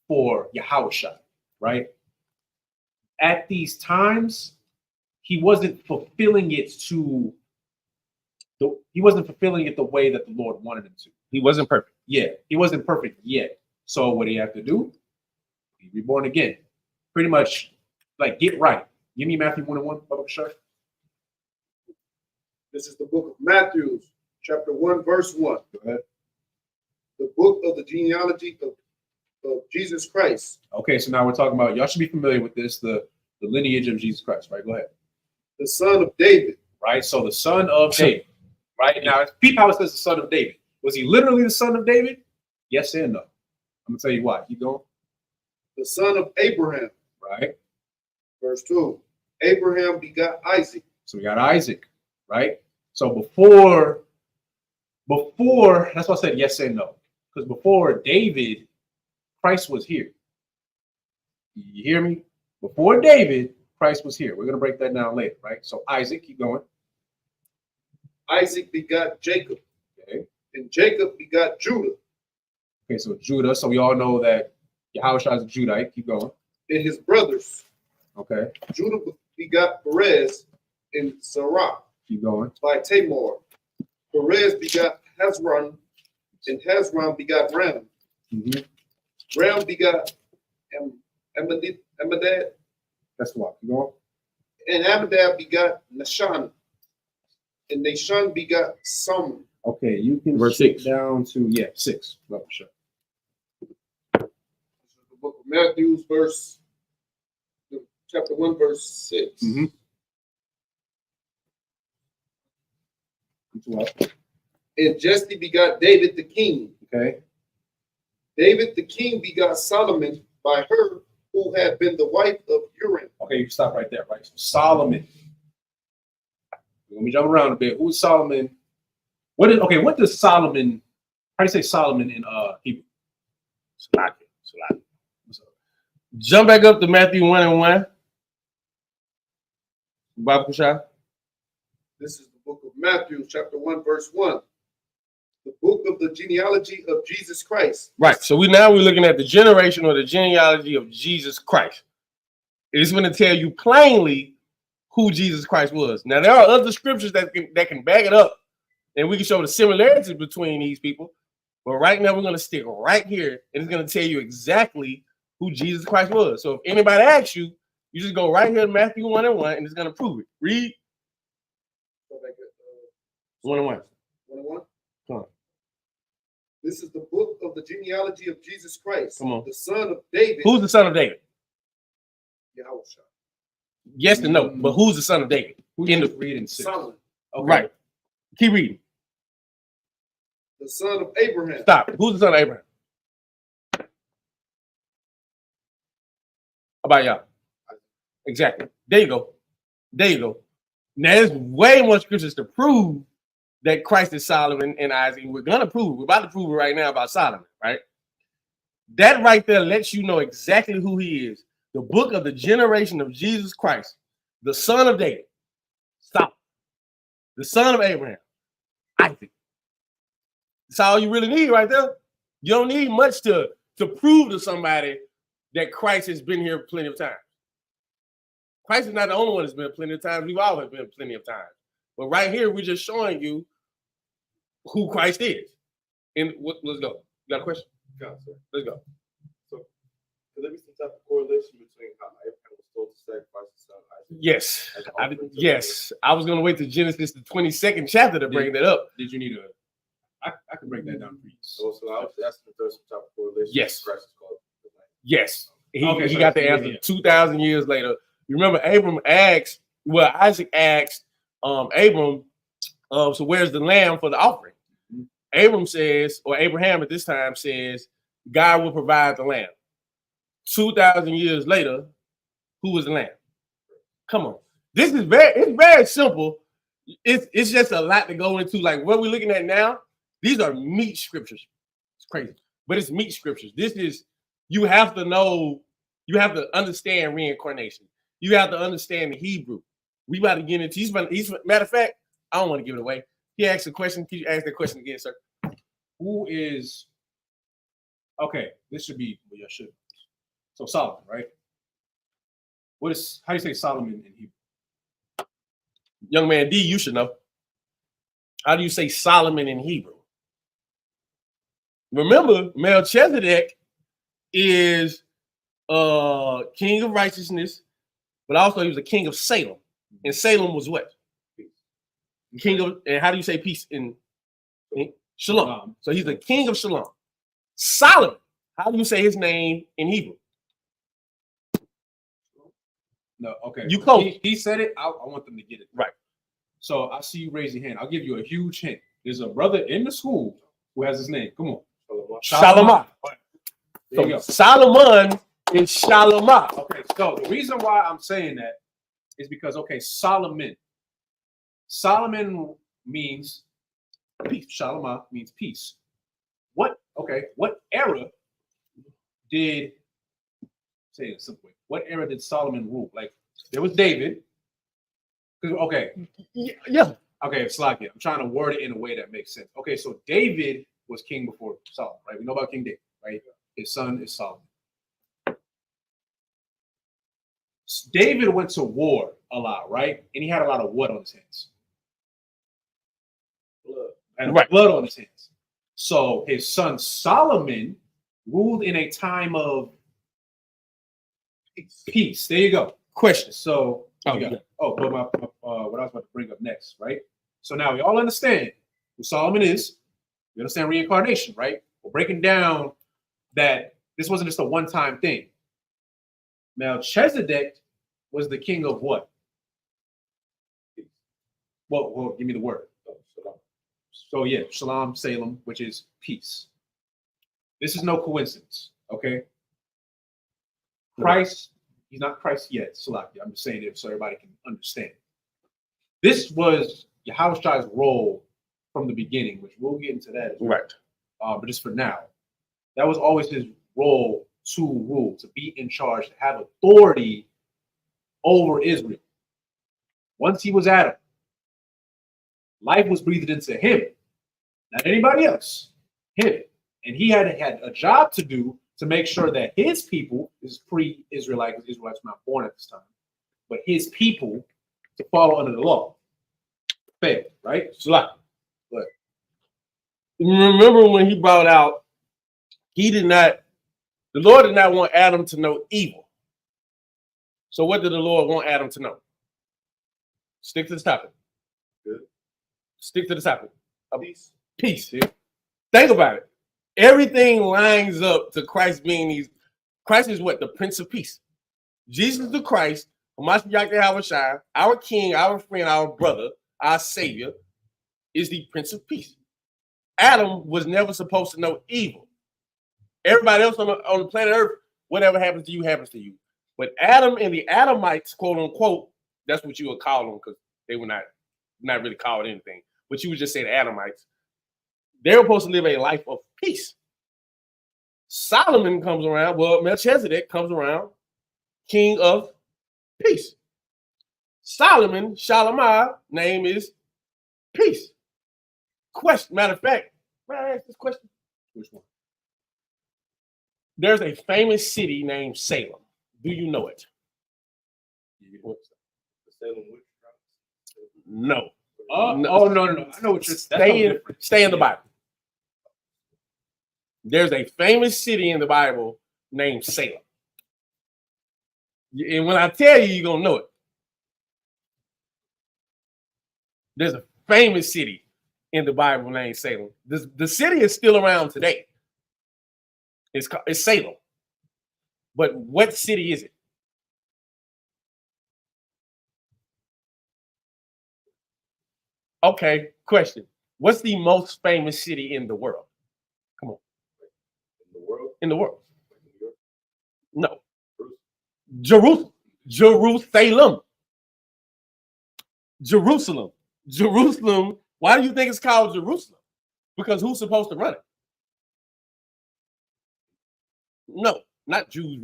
for Yahushua, right? At these times, he wasn't fulfilling it the way that the Lord wanted him to.
He wasn't perfect.
Yeah, he wasn't perfect yet. So what do you have to do? Be reborn again. Pretty much, like, get right. Give me Matthew 1:1, Baba Bashar.
This is the book of Matthew, chapter 1, verse 1.
Go ahead.
The book of the genealogy of Jesus Christ,
Okay, so now we're talking about, y'all should be familiar with this, the lineage of Jesus Christ, right? Go ahead.
the son of David.
Right? So the son of David, right? Now, peep how it says the son of David. Was he literally the son of David? Yes and no. I'm going to tell you why. Keep going.
The son of Abraham.
Right?
Verse 2. Abraham begot Isaac.
So we got Isaac, right? So before, that's why I said yes and no. Because before David, Christ was here. You hear me? Before David, Christ was here. We're going to break that down later, right? So Isaac, keep going.
Isaac begot Jacob.
Okay.
And Jacob begot Judah.
Okay, so Judah. So we all know that Yahushua is a Judite. Keep going.
And his brothers.
Okay.
Judah begot Perez and Zerah
Keep going.
by Tamar. Perez begot Hezron, and Hezron begot Ram.
Mm-hmm.
Ram begot Amminadab,
That's the one. Keep going.
and Amminadab begot Nahshon, and Nahshon begot Salmon.
Okay, you can
Verse
skip
6.
down to 6. Well, sure.
This is the book of Matthew, chapter 1, verse 6.
Mm-hmm.
And Jesse begot David the king.
Okay.
David the king begot Solomon by her who had been the wife of Urim.
Okay, you can stop right there, right? So Solomon. Let me jump around a bit. Who's Solomon? What does Solomon, how do you say Solomon in Hebrew?
Salaki. Jump back up to Matthew 1 and 1. Baba Kushai.
This is the book of Matthew, chapter 1, verse 1. The book of the genealogy of Jesus Christ.
Right. So we're looking at the generation or the genealogy of Jesus Christ. It is going to tell you plainly who Jesus Christ was. Now there are other scriptures that can back it up, and we can show the similarities between these people. But right now we're going to stick right here, and it's going to tell you exactly who Jesus Christ was. So if anybody asks you, you just go right here to Matthew 1 and 1, and it's going to prove it. Read
Go back at,
1 and 1.
1 and 1.
Come on.
This is the book of the genealogy of Jesus Christ.
Come on.
The son of David.
Who's the son of David?
Yahushua.
Yes and no, but who's the son of David?
Who
In
in
the-
the reading 6?
Solomon.
Okay.
Right. Keep reading.
The son of Abraham.
Stop. Who's the son of Abraham? How about y'all? Exactly. There you go. There you go. Now there's way more scriptures to prove that Christ is Solomon and Isaac. We're gonna prove it. We're about to prove it right now about Solomon, right? That right there lets you know exactly who he is. The book of the generation of Jesus Christ, the son of David. Stop. The son of Abraham. Isaac. That's all you really need right there. You don't need much to prove to somebody that Christ has been here plenty of times. Christ is not the only one that's been plenty of times. We've always been plenty of times. But right here, we're just showing you who Christ is. And let's go. You got a question?
God, sir.
Let's go.
Could there be some type of correlation between how Abraham was told to sacrifice his son Isaac?
Yes.
As an offering to the
Yes. I was going to wait to Genesis, the 22nd chapter, to bring that up.
Did you need I can break that down for you.
So I was asking if there's some type of correlation.
Yes.
Christ is called the Lamb.
Yes. He
Okay, so
got the
that's-
answer
yeah.
2,000 years later. You remember Isaac asked Abram, so where's the lamb for the offering? Abram says, or Abraham at this time says, God will provide the lamb. 2,000 years later, who was the lamb? Come on. It's very simple. It's just a lot to go into. Like what we're looking at now, these are meat scriptures. It's crazy, but it's meat scriptures. This is, you have to know, you have to understand reincarnation. You have to understand the Hebrew. We about to get into, matter of fact, I don't want to give it away. He asked a question. Can you ask that question again, sir?
Who is okay? This should be should. So Solomon, right? How do you say Solomon in Hebrew?
Young man D, you should know. How do you say Solomon in Hebrew? Remember, Melchizedek is king of righteousness, but also he was a king of Salem. And Salem was what? King of, and how do you say peace in Shalom? So he's the king of Shalom. Solomon, how do you say his name in Hebrew?
No, okay.
You close.
He said it. I want them to get it
Right.
So I see you raise your hand. I'll give you a huge hint. There's a brother in the school who has his name. Come on.
Solomon.
There you go.
Solomon is Shalomah.
Okay, so the reason why I'm saying that is because, okay, Solomon. Solomon means peace. Shalomah means peace. What era did, say it in a simple way, what era did Solomon rule? Like, there was David. Okay.
Yeah.
Okay, Slakia. I'm trying to word it in a way that makes sense. Okay, so David was king before Solomon, right? We know about King David, right? His son is Solomon. David went to war a lot, right? And he had a lot of what on his hands? Blood. And
right.
Blood on his hands. So his son Solomon ruled in a time of peace. There you go.
Question.
So, but what I was about to bring up next, right? So now we all understand who Solomon is. We understand reincarnation, right? We're breaking down that this wasn't just a one-time thing. Melchizedek was the king of what? Well, give me the word. So yeah, Shalom, Salem, which is peace. This is no coincidence, okay? Christ, he's not Christ yet, Salakia. I'm just saying it so everybody can understand. This was Yahushua's role from the beginning, which we'll get into that as well.
Right.
But just for now, that was always his role to rule, to be in charge, to have authority over Israel. Once he was Adam, life was breathed into him, not anybody else, him. And he had a job to do to make sure that his people, this is pre-Israelite, because Israelites were not born at this time, but his people to follow under the law. Failed, right?
But remember when he brought out, the Lord did not want Adam to know evil. So what did the Lord want Adam to know? Stick to the topic.
Good.
Stick to the topic.
Peace.
Peace. Yeah. Think about it. Everything lines up to Christ being Christ is what? The Prince of Peace. Jesus the Christ, our King, our friend, our brother, our Savior, is the Prince of Peace. Adam was never supposed to know evil. Everybody else on the planet Earth, whatever happens to you, happens to you. But Adam and the Adamites, quote unquote, that's what you would call them because they were not really called anything. But you would just say the Adamites. They were supposed to live a life of peace. Solomon comes around. Well, Melchizedek comes around, king of peace. Solomon, Shalomah, name is peace. Question. Matter of fact, may I ask this question?
Which one?
There's a famous city named Salem. Do you know it? No.
No. I know what you're
Stay in the Bible. There's a famous city in the Bible named Salem. And when I tell you, you're going to know it. There's a famous city in the Bible named Salem. The city is still around today. It's Salem. But what city is it? Okay, question. What's the most famous city in the world? Come on. In the world? No. Jerusalem. Why do you think it's called Jerusalem? Because who's supposed to run it? No, not Jews.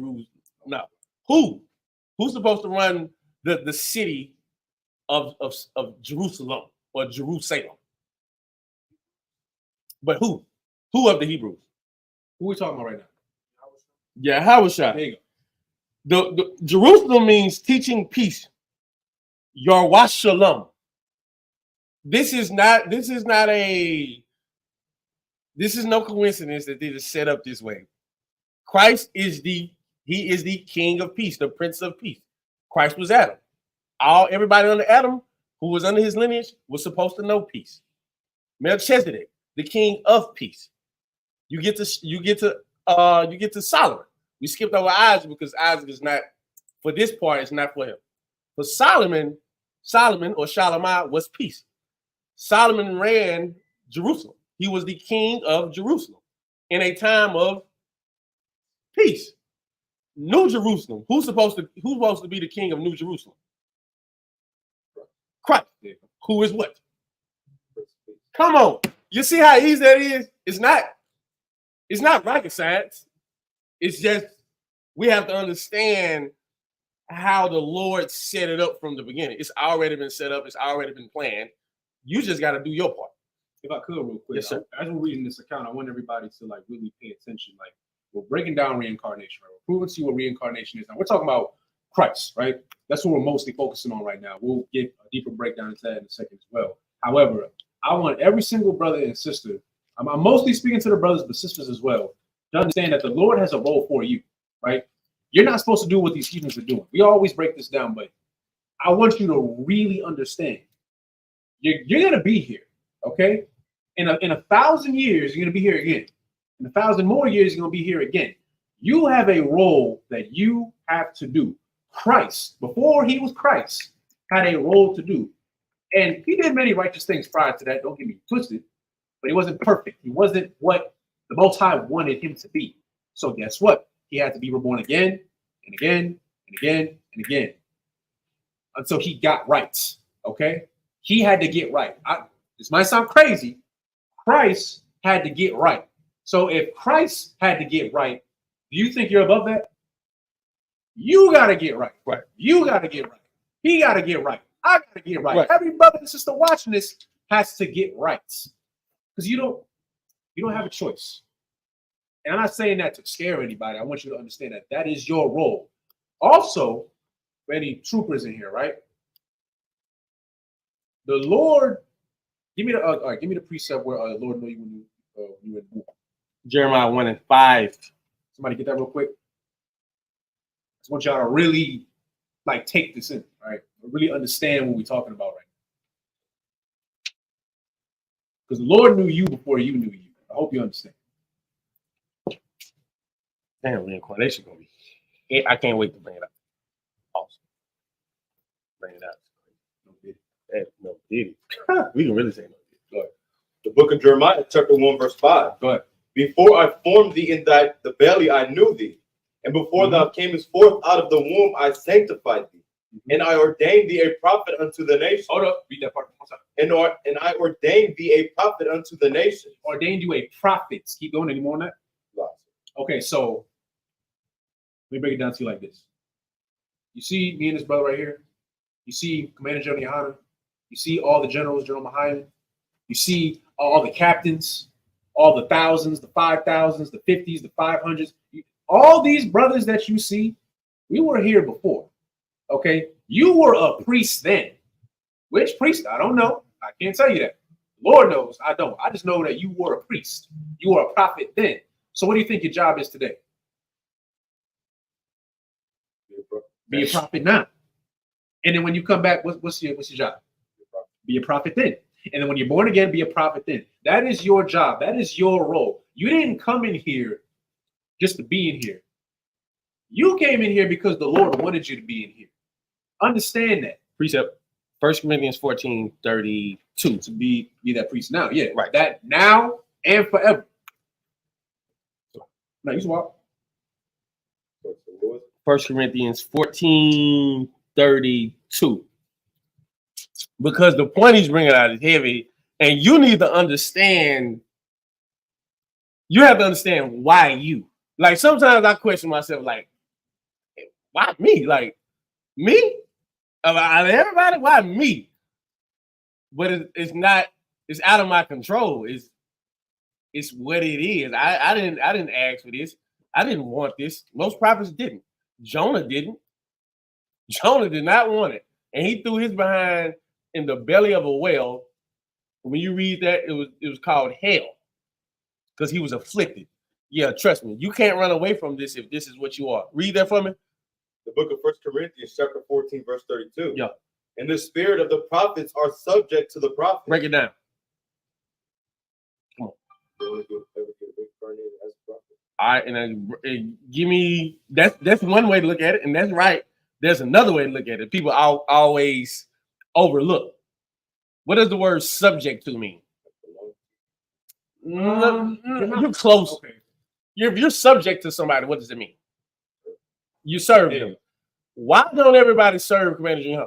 No. Who's supposed to run the city of Jerusalem or Jerusalem? But who? Who of the Hebrews?
Who are we talking about right now?
Yeah, Yahushuah.
There you
go. The Jerusalem means teaching peace. Yarwash Shalom. This is no coincidence that they just set up this way. Christ is the King of Peace, the Prince of Peace. Christ was Adam. Everybody under Adam who was under his lineage, was supposed to know peace. Melchizedek, the king of peace. You get to Solomon. We skipped over Isaac because Isaac is not, for this part, it's not for him. For Solomon or Shalimah was peace. Solomon ran Jerusalem. He was the king of Jerusalem in a time of peace. New Jerusalem. Who's supposed to be the king of New Jerusalem? Christ. Who is what? Come on. You see how easy that is? It's not rocket science. It's just we have to understand how the Lord set it up from the beginning. It's already been set up. It's already been planned. You just got to do your part.
If I could, real quick,
Yes, sir.
As we're reading this account, I want everybody to like really pay attention. Like we're breaking down reincarnation, right? We're proving to you what reincarnation is. Now we're talking about Christ, right? That's what we're mostly focusing on right now. We'll get a deeper breakdown into that in a second as well. However, I want every single brother and sister, I'm mostly speaking to the brothers but sisters as well, to understand that the Lord has a role for you, right? You're not supposed to do what these heathens are doing. We always break this down, but I want you to really understand. You're going to be here, okay? In 1,000 years, you're going to be here again. In 1,000 more years, you're going to be here again. You have a role that you have to do. Christ, before he was Christ, had a role to do. And he did many righteous things prior to that. Don't get me twisted. But he wasn't perfect. He wasn't what the Most High wanted him to be. So guess what? He had to be reborn again and again and again and again until he got right. Okay? He had to get right. This might sound crazy. Christ had to get right. So if Christ had to get right, do you think you're above that? You got to get right.
Right.
You got to get right. He got to get right. I got to get right.
Right.
Every brother and sister watching this has to get right. Because you don't have a choice. And I'm not saying that to scare anybody. I want you to understand that that is your role. Also, for any troopers in here, right? The Lord, give me the precept where the Lord knew you when you were in the womb.
Jeremiah 1:5.
Somebody get that real quick. I just want y'all to really like take this in, right? Really understand what we're talking about right now. Because the Lord knew you before you knew you. I hope you understand.
Damn, reincarnation gonna be. I can't wait to bring it up. Awesome. Bring it up. No diddy. We can really say no diddy.
Go ahead. The book of Jeremiah, chapter 1, verse 5.
Go ahead.
Before I formed thee in the belly, I knew thee. And before thou camest forth out of the womb, I sanctified thee. And I ordained thee a prophet unto the nation.
Hold up. Read that part one time.
And I ordained thee a prophet unto the nation.
Ordained you a prophet. Keep going. Any more on that? Okay, so let me break it down to you like this. You see me and this brother right here. You see Commander General Yohana. You see all the generals, General Mahayan. You see all the captains, all the thousands, the 5,000s, the 50s, the 500s. All these brothers that you see, we were here before. Okay, you were a priest then. Which priest? I don't know. I can't tell you that. Lord knows. I don't. I just know that you were a priest. You were a prophet then. So what do you think your job is today? Be a prophet now. And then when you come back, what's your job? Be a prophet then. And then when you're born again, be a prophet then. That is your job. That is your role. You didn't come in here just to be in here. You came in here because the Lord wanted you to be in here. Understand that.
Precept 1 Corinthians 14:32.
To be that priest now. Yeah,
right.
That now and forever. No, you swap.
1 Corinthians 14:32. Because the point he's bringing out is heavy, and you need to understand. You have to understand why you. Like sometimes I question myself, like, why me? Like me? Out of everybody, why me? But it's not. It's out of my control. It's what it is. I didn't ask for this. I didn't want this. Most prophets didn't. Jonah didn't. Jonah did not want it, and he threw his behind in the belly of a whale. When you read that, it was called hell because he was afflicted. Yeah, trust me, you can't run away from this if this is what you are. Read that for me.
The book of 1 Corinthians, chapter 14, verse 32.
Yeah.
and the spirit of the prophets are subject to the prophet.
Break it down. All right, and then give me that's one way to look at it, and that's right. There's another way to look at it. People always overlook. What does the word subject to mean? You're close.
Okay.
If you're subject to somebody, what does it mean? You serve them. Why don't everybody serve Commander Junior?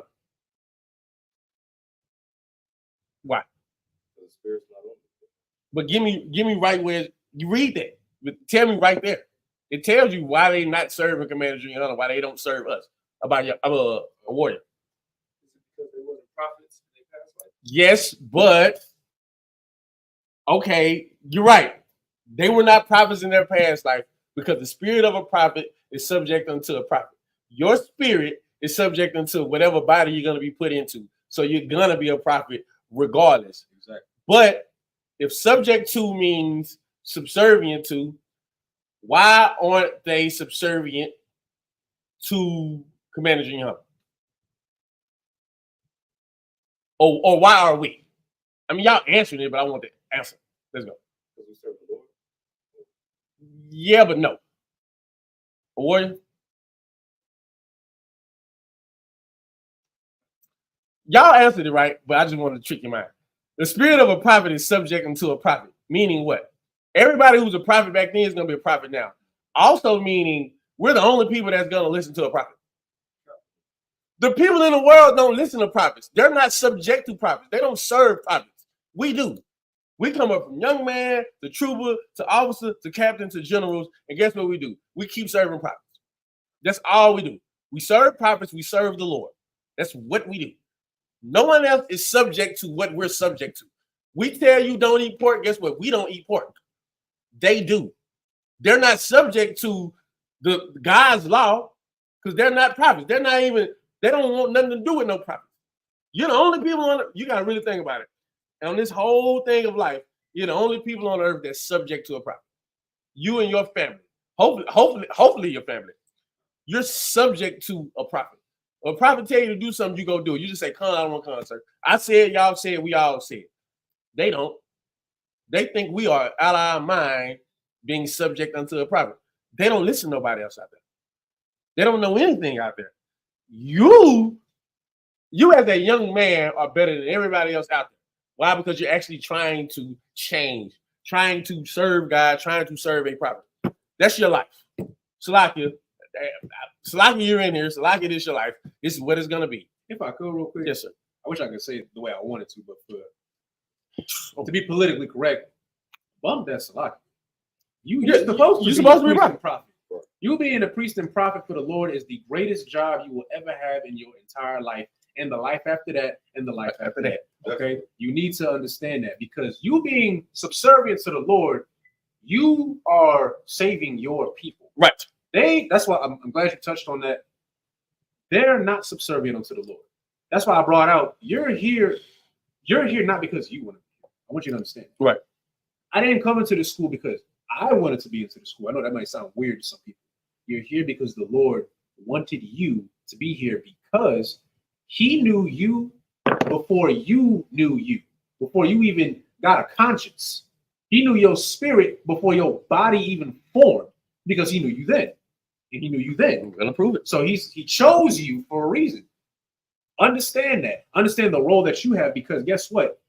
Why? But give me right where you read that. But tell me right there. It tells you why they not serving Commander Junior Hunter, why they don't serve us. About a warrior.
Because they wasn't prophets in their past life.
Yes, but okay, you're right. They were not prophets in their past life because the spirit of a prophet is subject unto a prophet. Your spirit is subject unto whatever body you're going to be put into. So you're going to be a prophet regardless.
Exactly.
But if subject to means subservient to, why aren't they subservient to Commander Junior Hunter? Or why are we? I mean, y'all answering it, but I want the answer. Let's go.
Because we serve the Lord.
Yeah, but no. A warrior? Y'all answered it right, but I just wanted to trick your mind. The spirit of a prophet is subject unto a prophet, meaning what? Everybody who was a prophet back then is going to be a prophet now. Also meaning we're the only people that's going to listen to a prophet. The people in the world don't listen to prophets. They're not subject to prophets. They don't serve prophets. We do. We come up from young man to trooper to officer to captain to generals, and guess what we do? We keep serving prophets. That's all we do. We serve prophets. We serve the Lord. That's what we do. No one else is subject to what we're subject to. We tell you don't eat pork. Guess what? We don't eat pork. They do. They're not subject to the God's law because they're not prophets. They're not even, they don't want nothing to do with no prophets. You're the only people on it. You got to really think about it. And on this whole thing of life, you're the only people on earth that's subject to a prophet. You and your family. Hopefully your family. You're subject to a prophet. When a prophet tell you to do something, you go do it. You just say, come, I don't want to come, sir. I said, y'all said, we all said. They don't. They think we are out of our mind being subject unto a prophet. They don't listen to nobody else out there. They don't know anything out there. You as a young man are better than everybody else out there. Why? Because you're actually trying to change, trying to serve God, trying to serve a prophet. That's your life. Salakia, you're in here. Salakia, this is your life. This is what it's going to be.
If I could, real quick.
Yes, sir.
I wish I could say it the way I wanted to, but to be politically correct, bump that Salaki. You're supposed to be a prophet. You being a priest and prophet for the Lord is the greatest job you will ever have in your entire life, and the life after that, and the life after that. Okay, you need to understand that because you being subservient to the Lord, you are saving your people.
Right.
That's why I'm glad you touched on that. They're not subservient unto the Lord. That's why I brought out you're here not because you want to be here. I want you to understand.
Right.
I didn't come into this school because I wanted to be into the school. I know that might sound weird to some people. You're here because the Lord wanted you to be here because he knew you before you knew you, before you even got a conscience. He knew your spirit before your body even formed because he knew you then. And he knew you then.
I'm going to prove it.
So he chose you for a reason. Understand that. Understand the role that you have because guess what?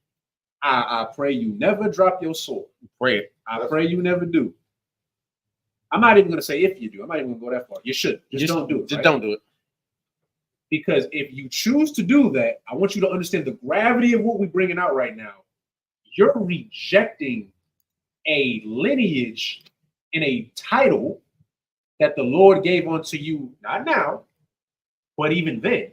I pray you never drop your sword.
Pray it.
I pray you never do. I'm not even going to say if you do. I'm not even going to go that far. You should. Just don't do it.
Just
right?
don't do it.
Because if you choose to do that, I want you to understand the gravity of what we're bringing out right now. You're rejecting a lineage and a title that the Lord gave unto you, not now, but even then.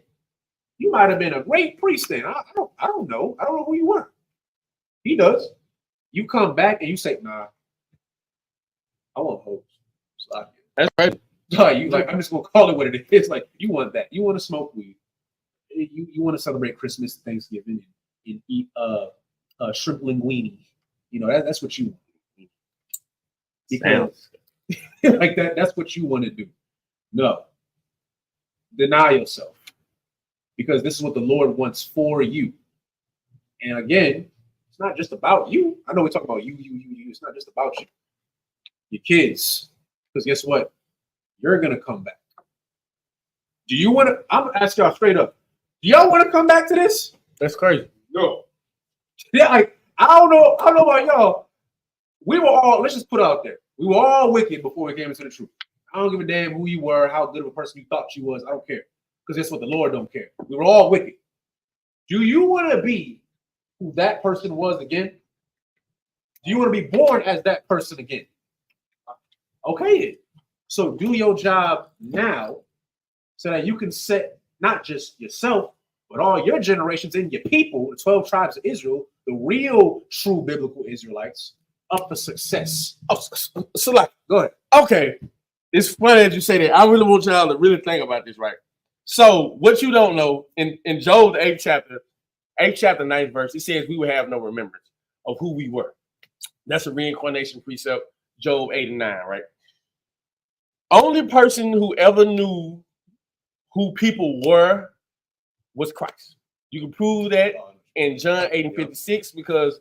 You might have been a great priest then. I don't know. I don't know who you were. He does. You come back and you say, nah, I want hope.
That's right.
You like, I'm just gonna call it what it is. Like, you want that. You want to smoke weed. You want to celebrate Christmas, Thanksgiving, and eat shrimp linguine. You know, that's what you want. Because like that's what you want to do. No. Deny yourself. because this is what the Lord wants for you. And again, it's not just about you. I know we talk about you. It's not just about you. Your kids. Because guess what? You're going to come back. Do you want to? I'm going to ask y'all straight up. Do y'all want to come back to this?
That's crazy.
No.
Yeah, like, I don't know about y'all. We were all, let's just put it out there. We were all wicked before we came into the truth. I don't give a damn who you were, how good of a person you thought you was. I don't care. Because that's what the Lord don't care. We were all wicked. Do you want to be who that person was again? Do you want to be born as that person again? Okay. So do your job now so that you can set not just yourself, but all your generations and your people, the 12 tribes of Israel, the real true biblical Israelites, up for success.
Oh, so like,
Go ahead.
okay, it's funny that you say that. I really want y'all to really think about this, right? So, what you don't know, in Job, the 8th chapter, 9th verse, it says we will have no remembrance of who we were. That's a reincarnation precept, Job 8 and 9, right? Only person who ever knew who people were was Christ. You can prove that in John 8 and 56 because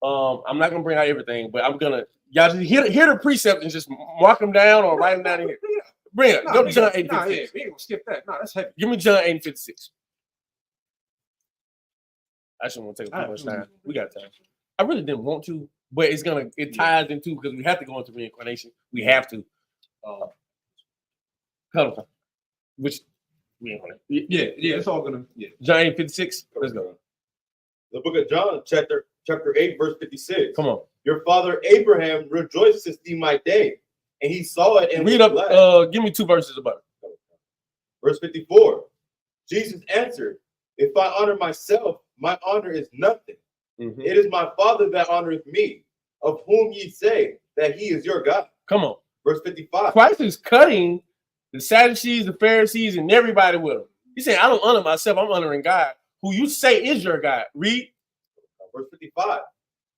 I'm not gonna bring out everything, but I'm gonna y'all just hear the precepts and just mark them down or write them down in here. Bring it. Go to John 8 and 56.
We ain't gonna skip that. No, that's heavy.
Give me John 8 and 56. I just want to take up too much time. We got time. I really didn't want to, but it ties into because we have to go into reincarnation. We have to. Which reincarnation?
Yeah, it's all gonna. Yeah.
John 8 56. Let's go.
The book of John, chapter 8, verse 56.
Come on.
Your father Abraham rejoiced to see my day, and he saw it and
Read
was
up.
glad.
Give me 2 verses about it.
Verse 54. Jesus answered, if I honor myself, my honor is nothing.
Mm-hmm.
It is my Father that honoreth me, of whom ye say that he is your God.
Come on.
Verse 55.
Christ is cutting the Sadducees, the Pharisees, and everybody with him. He said, I don't honor myself, I'm honoring God, who you say is your God. Read.
Verse 55.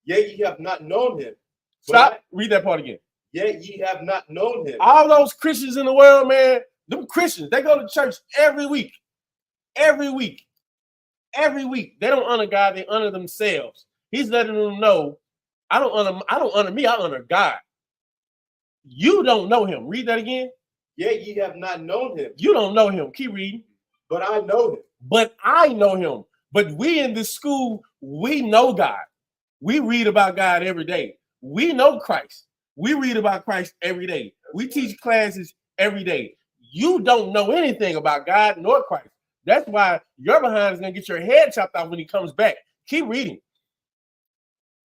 Yet ye have not known him.
Stop. Read that part again.
Yet ye have not known him.
All those Christians in the world, man, them Christians, they go to church every week. Every week. Every week. They don't honor God, they honor themselves. He's letting them know, I don't honor me, I honor God. You don't know him. Read that again.
Yet ye have not known him.
You don't know him. Keep reading.
But I know him.
But I know him. But we in this school, we know God. We read about God every day. We know Christ. We read about Christ every day. We teach classes every day. You don't know anything about God nor Christ. That's why your behind is going to get your head chopped off when he comes back. Keep reading.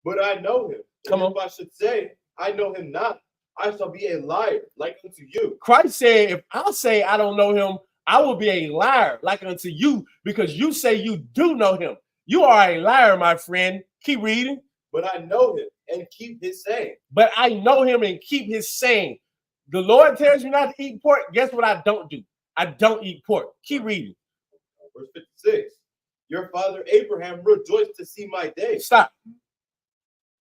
But I know him.
Come on.
If I should say, I know him not, I shall be a liar like unto you.
Christ said, if I say I don't know him, I will be a liar like unto you because you say you do know him. You are a liar, my friend. Keep reading.
But I know him and keep his saying.
But I know him and keep his saying. The Lord tells you not to eat pork. Guess what I don't do? I don't eat pork. Keep reading.
Verse 56. Your father Abraham rejoiced to see my day.
Stop.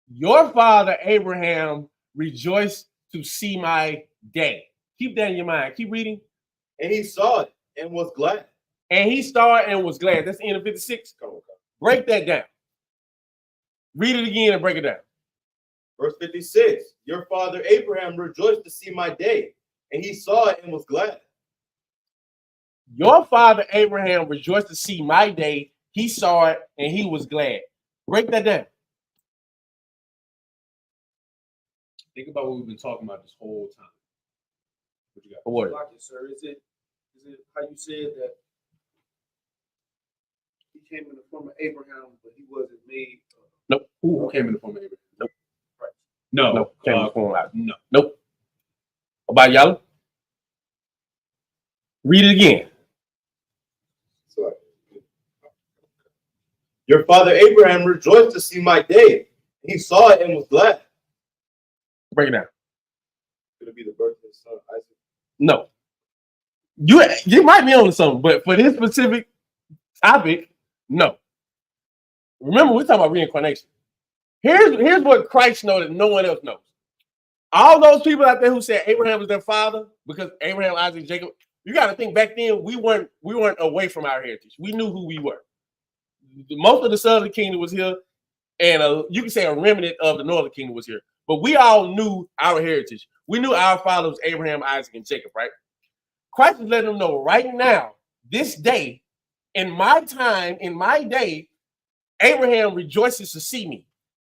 Your father Abraham rejoiced to see my day. Keep that in your mind. Keep reading.
And he saw it and was glad.
And he saw it and was glad. That's the end of 56. Break that down. Read it again and break it down.
Verse 56. Your father Abraham rejoiced to see my day, and he saw it and was glad.
Your father Abraham rejoiced to see my day. He saw it and he was glad. Break that down.
Think about what we've been talking about this whole time. What you got?
For what?
Like it, sir. Is it how you said that he came in the form of Abraham, but he wasn't made?
Nope.
Who came in the form of Abraham?
Nope.
Right. No.
Nope. Came in the form of
no.
Nope. About y'all? Read it again.
Sorry. Your father Abraham rejoiced to see my day. He saw it and was glad.
Break it down.
It'll be the birth of his son, Isaac.
No. You might be on to something, but for this specific topic, no. Remember, we're talking about reincarnation. Here's what Christ knows that no one else knows. All those people out there who said Abraham was their father because Abraham, Isaac, Jacob, You got to think back then we weren't away from our heritage. We knew who we were. Most of the southern kingdom was here, and you can say a remnant of the northern kingdom was here. But we all knew our heritage. We knew our father was Abraham, Isaac, and Jacob, right? Christ is letting them know right now, this day, in my time, in my day, Abraham rejoices to see me.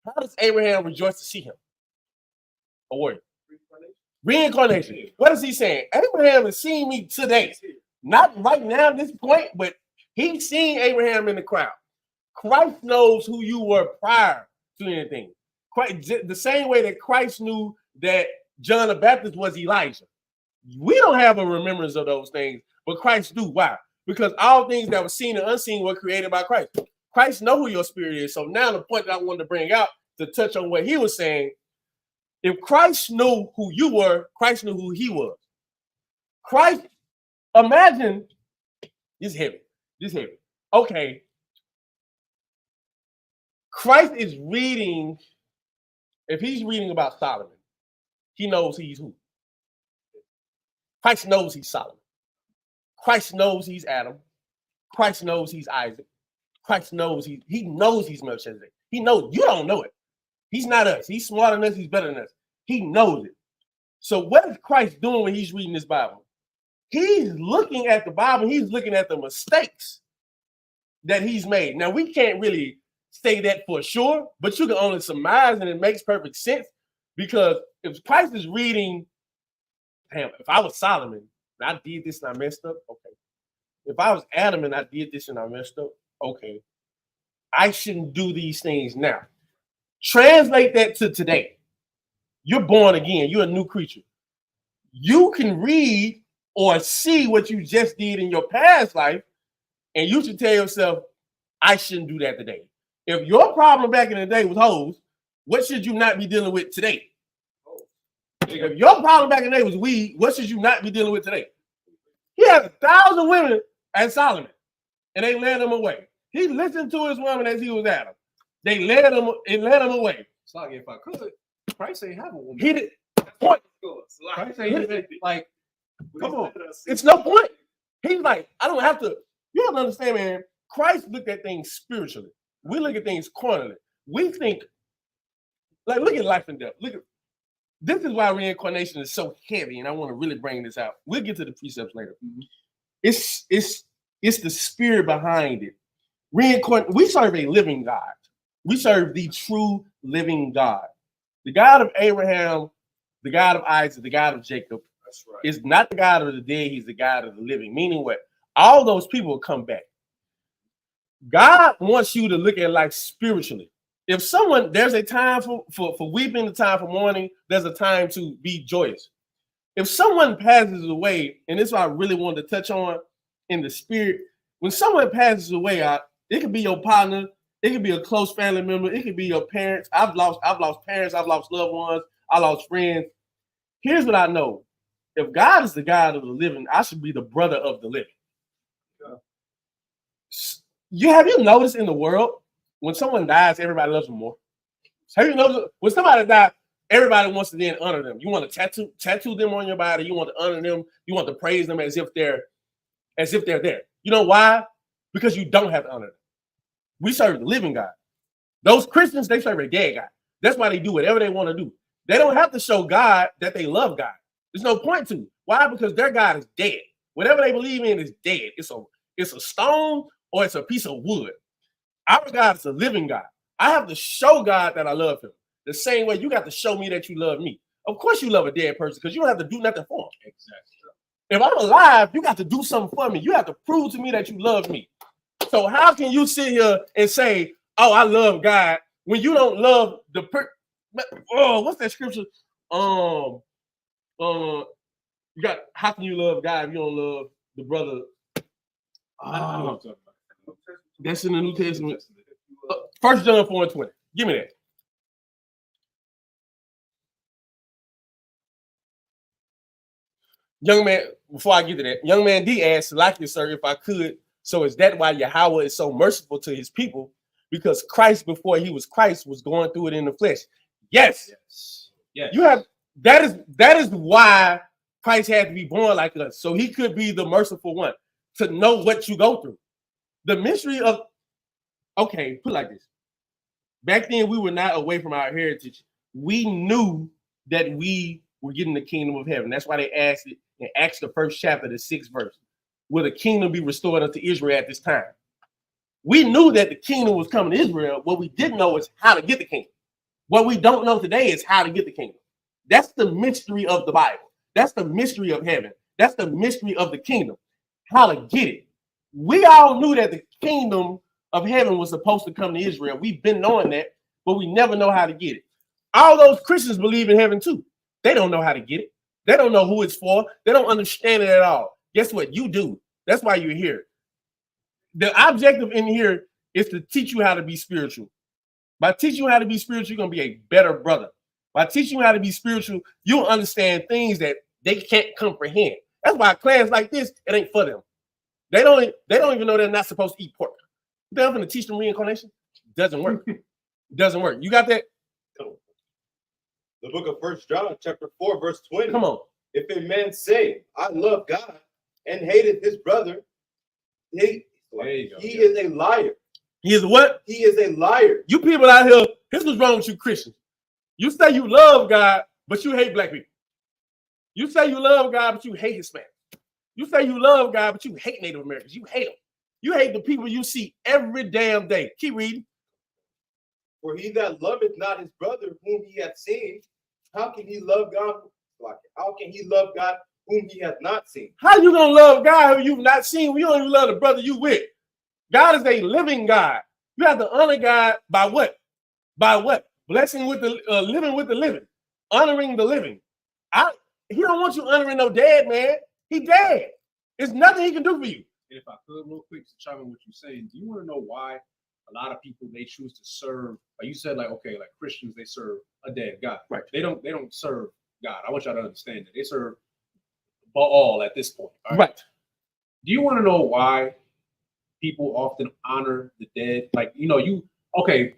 How does Abraham rejoice to see him? A word. Reincarnation. What is he saying? Abraham is seeing me today. Not right now at this point, but he's seeing Abraham in the crowd. Christ knows who you were prior to anything. Christ, the same way that Christ knew that John the Baptist was Elijah. We don't have a remembrance of those things, but Christ do. Why? Because all things that were seen and unseen were created by Christ. Christ knows who your spirit is. So now the point that I wanted to bring out to touch on what he was saying, if Christ knew who you were, Christ knew who he was. Christ, imagine, this is heavy. This is heavy. Okay. Christ is reading, if he's reading about Solomon, he knows he's who? Christ knows he's Solomon. Christ knows he's Adam. Christ knows he's Isaac. Christ knows he knows he's Melchizedek. He knows, you don't know it. He's not us. He's smarter than us. He's better than us. He knows it. So what is Christ doing when he's reading this Bible? He's looking at the Bible. He's looking at the mistakes that he's made. Now, we can't really say that for sure, but you can only surmise, and it makes perfect sense, because if Christ is reading, damn, if I was Solomon and I did this and I messed up, okay. If I was Adam and I did this and I messed up, okay. I shouldn't do these things now. Translate that to today. You're born again. You're a new creature. You can read or see what you just did in your past life, and you should tell yourself, I shouldn't do that today. If your problem back in the day was hoes, what should you not be dealing with today? If your problem back in the day was weed, what should you not be dealing with today? He had 1,000 women at Solomon, and they led him away. He listened to his woman as he was Adam. They led him away.
It's like, if I could, Christ ain't have a woman.
He did. Point.
Christ ain't like,
Come on. It's no point. He's like, I don't have to. You have to understand, man. Christ looked at things spiritually. We look at things carnally. We think, like, look at life and death. Look at this is why reincarnation is so heavy, and I want to really bring this out. We'll get to the precepts later. Mm-hmm. It's the spirit behind it. We serve a living God. We serve the true living God. The God of Abraham, the God of Isaac, the God of Jacob. That's right. Is not the God of the dead, he's the God of the living. Meaning what? All those people will come back. God wants you to look at life spiritually. If someone, there's a time for weeping, a time for mourning, there's a time to be joyous. If someone passes away, and this is what I really wanted to touch on in the spirit, when someone passes away, it could be your partner, it could be a close family member, it could be your parents. I've lost parents, I've lost loved ones, I lost friends. Here's what I know. If God is the God of the living, I should be the brother of the living. Have you noticed in the world, when someone dies, everybody loves them more? Have you noticed when somebody dies, everybody wants to then honor them? You want to tattoo them on your body, you want to honor them, you want to praise them as if they're there. You know why? Because you don't have to honor them. We serve the living God. Those Christians, they serve a dead God. That's why they do whatever they want to do. They don't have to show God that they love God. There's no point to. Why? Because their God is dead. Whatever they believe in is dead. It's a stone or it's a piece of wood. Our God is a living God. I have to show God that I love him. The same way you got to show me that you love me. Of course you love a dead person because you don't have to do nothing for him. Exactly. If I'm alive, you got to do something for me. You have to prove to me that you love me. So how can you sit here and say, oh, I love God, when you don't love the what's that scripture? You got, how can you love God if you don't love the brother? That's in the New Testament. 1 John 4:20. Give me that. Young man, before I get to that, young man D asked, like this, sir, if I could. So is that why Yahweh is so merciful to his people? Because Christ, before he was Christ, was going through it in the flesh. Yes. You have that is why Christ had to be born like us, so he could be the merciful one to know what you go through. The mystery of, okay, put it like this. Back then, we were not away from our heritage. We knew that we were getting the kingdom of heaven. That's why they asked it in Acts, the 1st chapter, the 6th verse. Will the kingdom be restored unto Israel at this time? We knew that the kingdom was coming to Israel. What we didn't know is how to get the kingdom. What we don't know today is how to get the kingdom. That's the mystery of the Bible. That's the mystery of heaven. That's the mystery of the kingdom. How to get it. We all knew that the kingdom of heaven was supposed to come to Israel. We've been knowing that, but we never know how to get it. All those Christians believe in heaven too. They don't know how to get it. They don't know who it's for. They don't understand it at all. Guess what? You do. That's why you're here. The objective in here is to teach you how to be spiritual. By teaching you how to be spiritual, you're going to be a better brother. By teaching you how to be spiritual, you'll understand things that they can't comprehend. That's why a class like this, it ain't for them. They don't even know they're not supposed to eat pork. They're going to teach them reincarnation. Doesn't work. Doesn't work. You got that?
The book of 1 John, chapter 4, verse 20.
Come on.
If a man say, I love God, and hateth his brother, he is a liar.
He is what?
He is a liar.
You people out here, here's what's wrong with you Christians. You say you love God, but you hate black people. You say you love God, but you hate Hispanics. You say you love God, but you hate Native Americans. You hate them. You hate the people you see every damn day. Keep reading.
For he that loveth not his brother whom he hath seen, how can he love God? How can he love God whom he hath not seen?
How you gonna love God who you've not seen when you don't even love the brother you with? God is a living God. You have to honor God by what? By what? Blessing with the living with the living, honoring the living. He don't want you honoring no dead man. He dead. There's nothing he can do for you.
And if I could, real quick, to chime in what you're saying, do you want to know why a lot of people they choose to serve? Like you said, like okay, like Christians, they serve a dead God.
Right.
They don't serve God. I want y'all to understand that they serve Baal at this point. All
right.
Do you want to know why people often honor the dead? Like okay.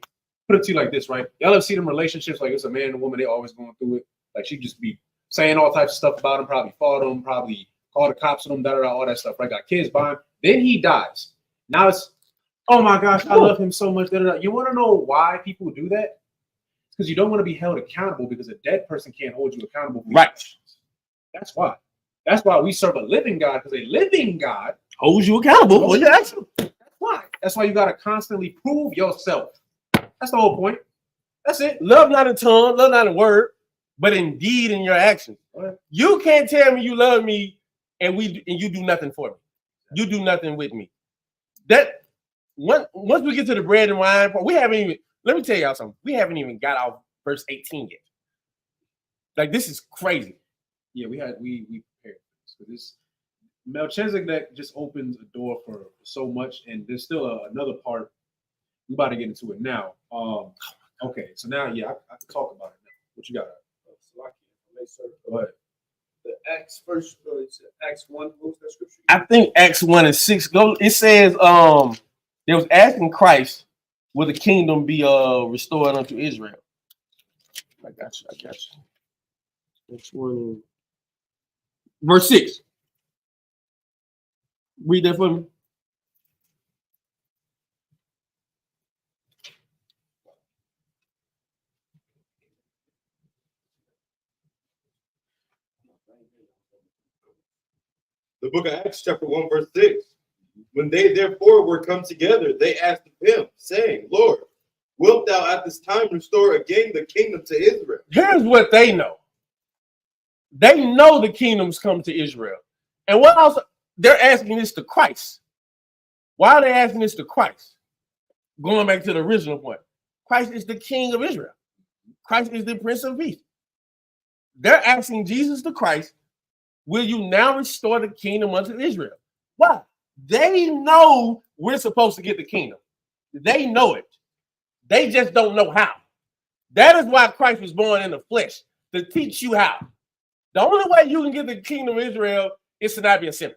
Put it to you like this, right? Y'all ever see them relationships like it's a man and a woman, they always going through it. Like she just be saying all types of stuff about him, probably fought him, probably called the cops on him, all that stuff, right? Got kids by him. Then he dies. Now it's, oh my gosh, I love him so much. You want to know why people do that? Because you don't want to be held accountable because a dead person can't hold you accountable for your actions. That's why. That's why we serve a living God, because a living God
holds you accountable for your actions.
That's why. That's why you got to constantly prove yourself. That's the whole point. That's it.
Love not in tongue, love not in word, but in deed in your actions. You can't tell me you love me and you do nothing for me. You do nothing with me. That once we get to the bread and wine part, we haven't even. Let me tell y'all something. We haven't even got out verse 18 yet. Like this is crazy.
Yeah, we prepared for this. Melchizedek just opens a door for so much, and there's still another part. We about to get into it now. Okay, so now, yeah, I can talk about it now. What you got? Go ahead.
The Acts first, Acts 1, what was that scripture?
I think Acts 1 and 6 go. It says, they was asking Christ, will the kingdom be restored unto Israel? I got you. Acts 1, verse 6. Read that for me.
The book of Acts, chapter 1, verse 6. When they therefore were come together, they asked of him, saying, Lord, wilt thou at this time restore again the kingdom to Israel?
Here's what they know. They know the kingdom's come to Israel. And what else? They're asking this to Christ. Why are they asking this to Christ? Going back to the original point. Christ is the king of Israel. Christ is the Prince of Peace. They're asking Jesus the Christ, will you now restore the kingdom unto Israel? Why? They know we're supposed to get the kingdom. They know it. They just don't know how. That is why Christ was born in the flesh, to teach you how. The only way you can get the kingdom of Israel is to not be a sinner.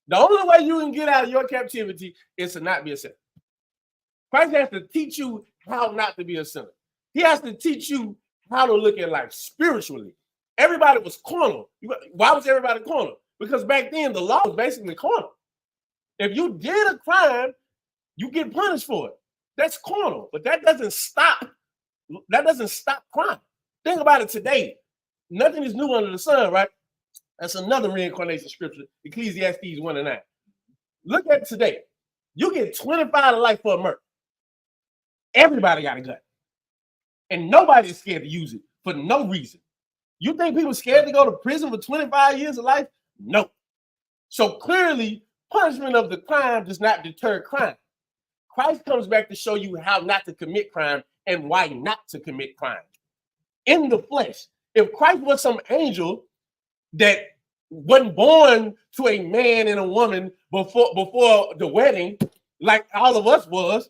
The only way you can get out of your captivity is to not be a sinner. Christ has to teach you how not to be a sinner. He has to teach you how to look at life spiritually. Everybody was carnal. Why was everybody carnal? Because back then the law was basically carnal. If you did a crime, you get punished for it. That's carnal, but that doesn't stop. That doesn't stop crime. Think about it today. Nothing is new under the sun, right? That's another reincarnation scripture, Ecclesiastes 1 and 9. Look at it today. You get 25 to life for a murder. Everybody got a gun. And nobody is scared to use it for no reason. You think people are scared to go to prison for 25 years of life? No. So clearly, punishment of the crime does not deter crime. Christ comes back to show you how not to commit crime and why not to commit crime. In the flesh. If Christ was some angel that wasn't born to a man and a woman before the wedding, like all of us was,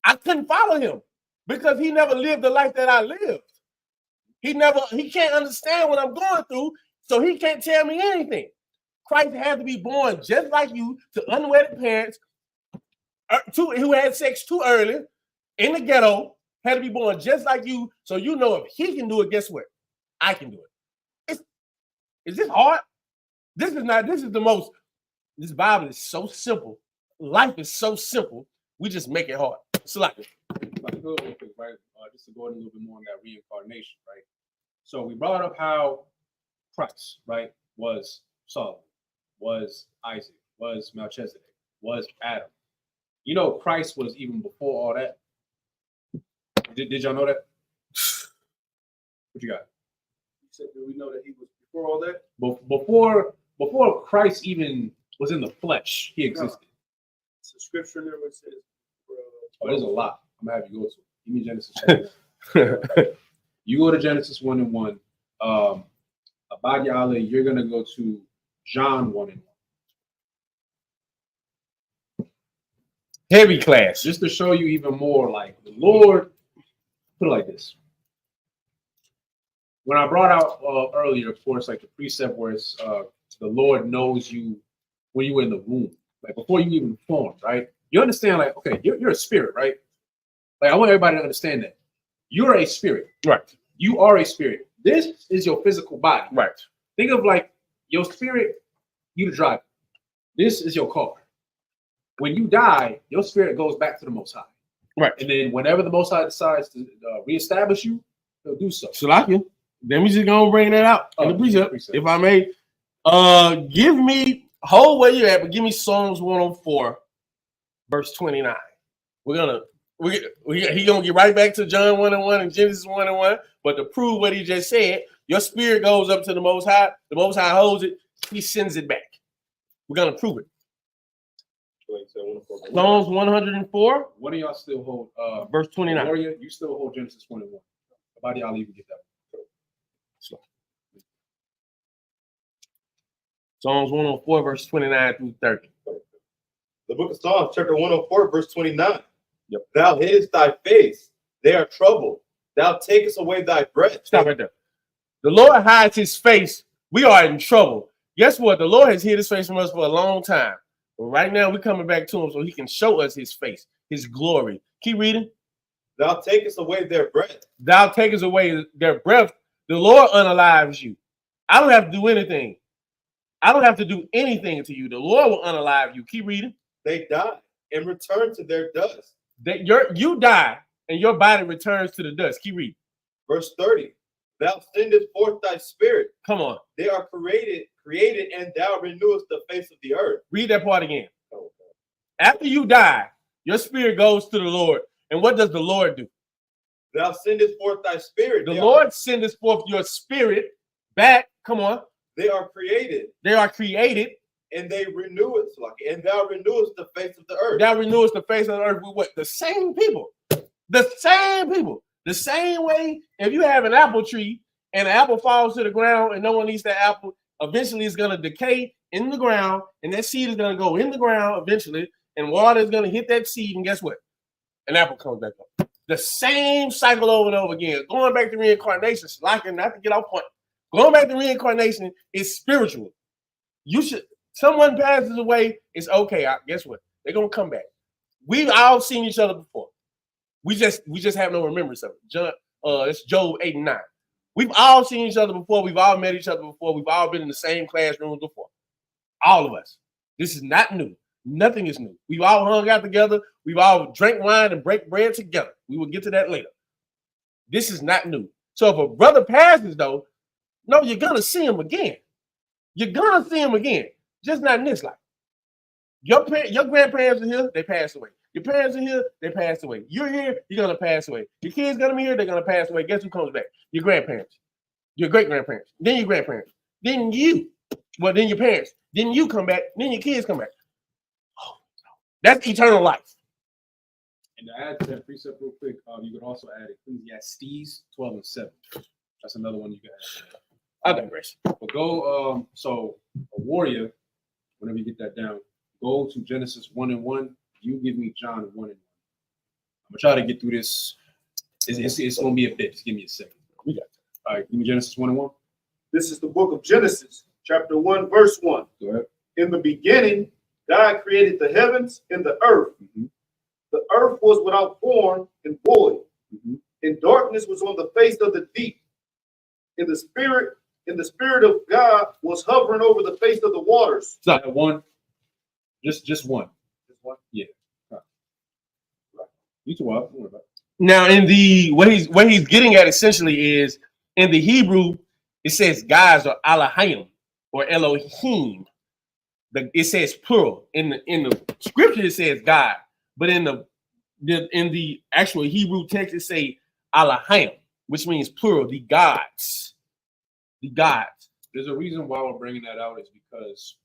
I couldn't follow him because he never lived the life that I lived. He can't understand what I'm going through, so he can't tell me anything. Christ had to be born just like you to unwedded parents who had sex too early in the ghetto, had to be born just like you, so you know if he can do it, guess what? I can do it. Is this hard? This Bible is so simple. Life is so simple. We just make it hard. It's like it.
Right? Just to go in a little bit more on that reincarnation, right? So we brought up how Christ, right, was Solomon, was Isaac, was Melchizedek, was Adam. You know, Christ was even before all that. Did y'all know that? What you got?
You said, do we know that he was before all that?
Before Christ even was in the flesh, he existed.
It's a scripture there where it says,
Oh, there's a lot. I'm gonna have you go to. Give me Genesis chapter 1. You go to Genesis 1 and 1. Abadi Ali, you're gonna go to John 1 and 1.
Heavy class.
Just to show you even more, like the Lord, put it like this. When I brought out earlier, of course, like the precept where it's the Lord knows you when you were in the womb, like before you even formed, right? You understand, like, okay, you're a spirit, right? Like, I want everybody to understand that. You're a spirit.
Right.
You are a spirit. This is your physical body.
Right.
Think of like your spirit, you the driver. This is your car. When you die, your spirit goes back to the Most High.
Right.
And then whenever the Most High decides to reestablish you, he'll do so.
Salaki. Let me just go bring that out in the precept, if I may. Give me, hold where you're at, but give me Psalms 104, verse 29. He's gonna get right back to John 1 and 1 and Genesis 1 and 1. But to prove what he just said, your spirit goes up to the Most High. The Most High holds it. He sends it back. We're gonna prove it. Psalms 104.
What do y'all still hold?
Verse 29.
Warrior, you still hold Genesis 1 and 1. About y'all even get that.
Psalms 104, verse 29 through 30.
The book of Psalms, chapter 104, verse 29.
Yep.
Thou hidest thy face, they are troubled. Thou takest away thy breath.
Stop right there. The Lord hides his face. We are in trouble. Guess what? The Lord has hid his face from us for a long time. But right now, we're coming back to him so he can show us his face, his glory. Keep reading.
Thou takest away their breath.
Thou takest away their breath. The Lord unalives you. I don't have to do anything. I don't have to do anything to you. The Lord will unalive you. Keep reading.
They die and return to their dust.
You die and your body returns to the dust. Keep reading.
Verse 30. Thou sendest forth thy spirit.
Come on.
They are created, and thou renewest the face of the earth.
Read that part again. After you die, your spirit goes to the Lord. And what does the Lord do?
Thou sendest forth thy spirit.
The Lord sendeth forth your spirit back. Come on.
They are created.
They are created.
And they renew it. And thou renewest the face of the earth.
Thou renewest the face of the earth with what? The same people. The same people. The same way, if you have an apple tree and an apple falls to the ground and no one eats that apple, eventually it's going to decay in the ground, and that seed is going to go in the ground eventually, and water is going to hit that seed, and guess what? An apple comes back up. The same cycle over and over again. Going back to reincarnation, not to get off point. Going back to reincarnation is spiritual. Someone passes away, it's okay. Guess what? They're going to come back. We've all seen each other before. We just have no remembrance of it. It's Job 8 and 9. We've all seen each other before. We've all met each other before. We've all been in the same classrooms before. All of us. This is not new. Nothing is new. We've all hung out together. We've all drank wine and break bread together. We will get to that later. This is not new. So if a brother passes, though, no, you're going to see him again. You're going to see him again. Just not in this life. Your grandparents are here, they passed away. Your parents are here, they passed away. You're here, you're going to pass away. Your kids going to be here, they're going to pass away. Guess who comes back? Your grandparents. Your great-grandparents. Then your grandparents. Then you. Well, then your parents. Then you come back. Then your kids come back. That's eternal life.
And to add to that precept real quick, you could also add Ecclesiastes 12:7. That's another one you can add.
I digress.
But go, so a warrior, whenever you get that down, go to Genesis 1:1. You give me John 1:1. I'm gonna try to get through this. It's gonna be a bit. Just give me a second.
We got
All right, give me Genesis 1:1.
This is the book of Genesis, chapter 1, verse 1.
Go ahead.
In the beginning, God created the heavens and the earth.
Mhm.
The earth was without form and void,
Mhm.
and darkness was on the face of the deep. And the spirit of God was hovering over the face of the waters.
So one, just one.
Just one.
Yeah. Right. You too. Don't worry about it.
Now, in the what he's getting at essentially is in the Hebrew, it says guys or Elohim or Elohim. It says plural. In the scripture, it says God, but in the actual Hebrew text, it say Elohim, which means plural, the gods. The gods.
There's a reason why we're bringing that out is because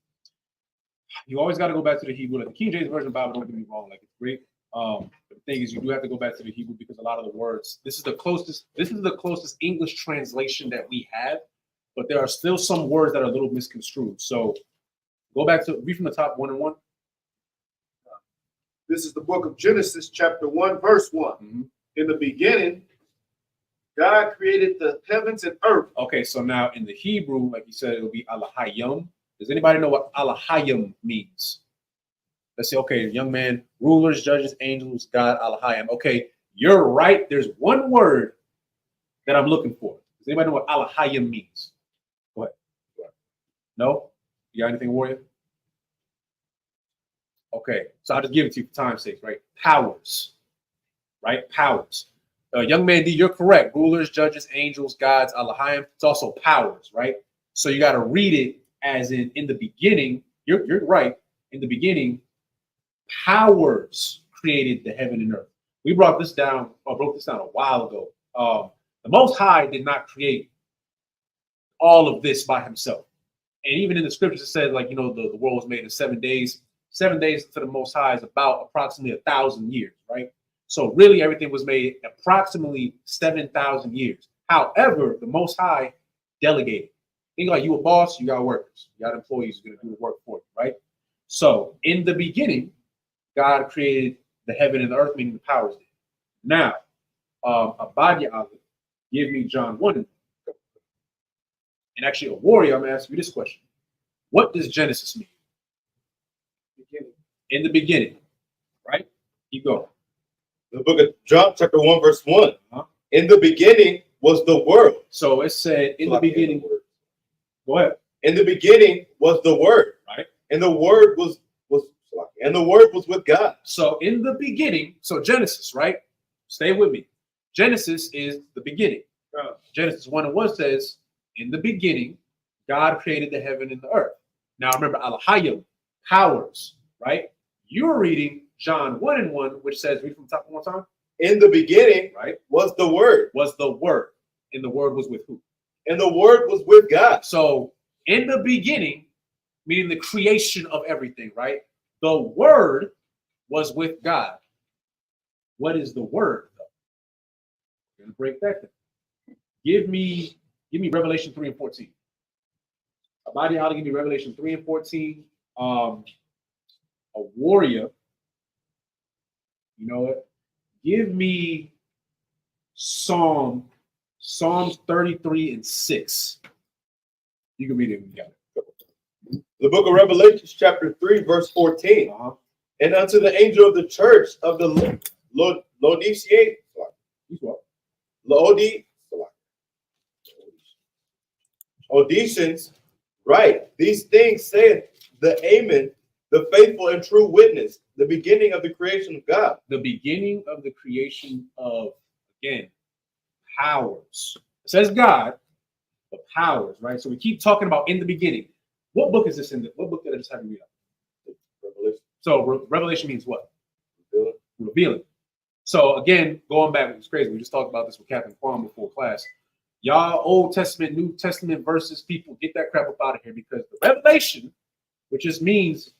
you always got to go back to the Hebrew. Like the King James Version of the Bible, don't get me wrong, like it's great. But the thing is, you do have to go back to the Hebrew because a lot of the words. This is the closest English translation that we have, but there are still some words that are a little misconstrued. So go back to read from the top 1:1.
This is the book of Genesis, chapter 1, verse 1.
Mm-hmm.
In the beginning, God created the heavens and earth.
Okay, so now in the Hebrew, like you said, it will be Elohim. Does anybody know what Elohim means? Let's say, okay, young man, rulers, judges, angels, God, Elohim. Okay, you're right. There's one word that I'm looking for. Does anybody know what Elohim means? Go ahead. No? You got anything, warrior? Okay, so I'll just give it to you for time's sake, right? Powers, right? Powers. Young man D, you're correct. Rulers, judges, angels, gods, Elohim. It's also powers, right? So you got to read it as in the beginning. You're right. In the beginning, powers created the heaven and earth. We broke this down a while ago. The Most High did not create all of this by himself. And even in the scriptures, it said, like, the world was made in 7 days. 7 days to the Most High is about approximately 1,000 years, right? So really everything was made approximately 7,000 years. However, the Most High delegated. Think like you a boss, you got workers, you got employees who are going to do the work for you, right? So in the beginning, God created the heaven and the earth, meaning the powers did. Now, Abadia Ali, give me John 1. And actually, a warrior, I'm going to ask you this question. What does Genesis mean?
Beginning.
In the beginning, right? You go.
The book of John, chapter 1, verse 1.
Uh-huh.
In the beginning was the world.
So it said in the beginning. Go ahead.
In the beginning was the word.
Right.
And the word was with God.
So in the beginning, so Genesis, right? Stay with me. Genesis is the beginning. Genesis 1:1 says, in the beginning, God created the heaven and the earth. Now remember, Elohim, powers, right? You're reading John 1:1, which says, read from the top one more time.
In the beginning,
right,
was the word.
Was the word. And the word was with who?
And the word was with God.
So in the beginning, meaning the creation of everything, right? The word was with God. What is the word, though? We're going to break that down. Give me Revelation 3 and 14. Abadi, how to give me Revelation 3 and 14. A warrior. You know what? Give me Psalms 33 and 6. You can read it when you got it.
The book of Revelation, chapter 3, verse 14.
Uh-huh.
And unto the angel of the church of the Laodicea, auditions, right? These things said the Amen, the faithful and true witness, the beginning of the creation of God.
The beginning of the creation of, again, powers. It says God, but powers, right? So we keep talking about in the beginning. What book is this in? What book did I just have you read up?
Revelation.
So Revelation means what?
Revealing.
Revealing. So again, going back, it's crazy. We just talked about this with Captain Kwame before class. Y'all Old Testament, New Testament verses, people, get that crap up out of here, because the Revelation, which just means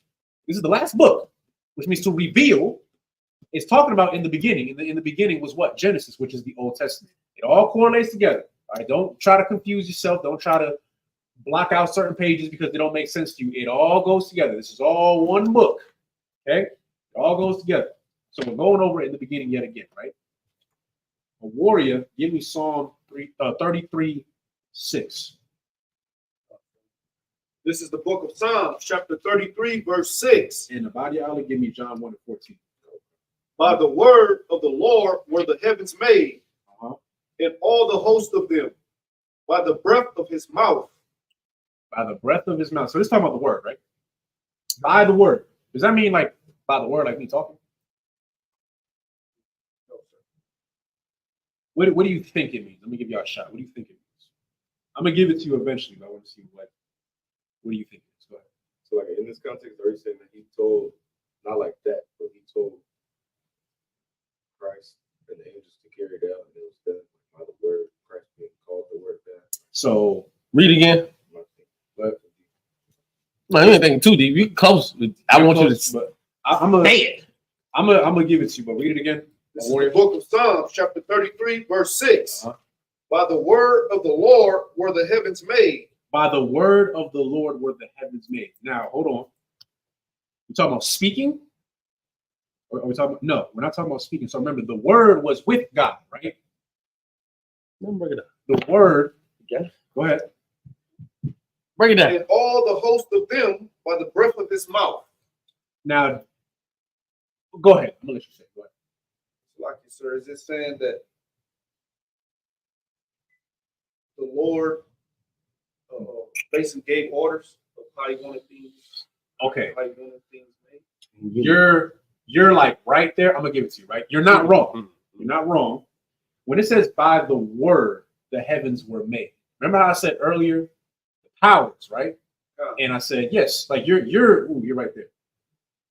this is the last book, which means to reveal, is talking about in the beginning. In the beginning was what? Genesis, which is the Old Testament. It all correlates together. All right, don't try to confuse yourself. Don't try to block out certain pages because they don't make sense to you. It all goes together. This is all one book. Okay, it all goes together. So we're going over it in the beginning yet again, right? A warrior, give me Psalm 33:6.
This is the book of Psalms, chapter 33, verse 6.
And the body Ali, give me John 1:14.
By the word of the Lord were the heavens made,
Uh-huh.
and all the host of them, by the breath of his mouth.
By the breath of his mouth. So this is talking about the word, right? By the word. Does that mean like by the word, like me talking? What do you think it means? Let me give y'all a shot. What do you think it means? I'm gonna give it to you eventually, but I want to see what do you think it is? Go ahead.
So like in this context, are you saying that he told, not like that, but he told Christ and the angels to carry it out, and it was done by the word, Christ being called the word God?
So
Read again.
but
No, you ain't thinking too deep. You close. I want you to
but I'm gonna
say it.
I'm gonna give it to you, but read it again.
This is the book of Psalms, chapter 33, verse 6.
Uh-huh.
By the word of the Lord were the heavens made.
By the word of the Lord were the heavens made. Now, hold on. You talking about speaking? Or are we talking about, no, we're not talking about speaking. So remember, the word was with God, right?
Bring it up.
The word.
Okay.
Go ahead.
Break it down.
And all the host of them by the breath of his mouth.
Now, go ahead. I'm gonna let you say it. Go ahead.
Like you, sir, is it saying that the Lord basically gave orders of how he wanted things,
Okay.
how he wanted things made?
You're like right there. I'm gonna give it to you, right? You're not wrong. You're not wrong. When it says by the word the heavens were made. Remember how I said earlier the powers, right? And I said yes, like you're right there.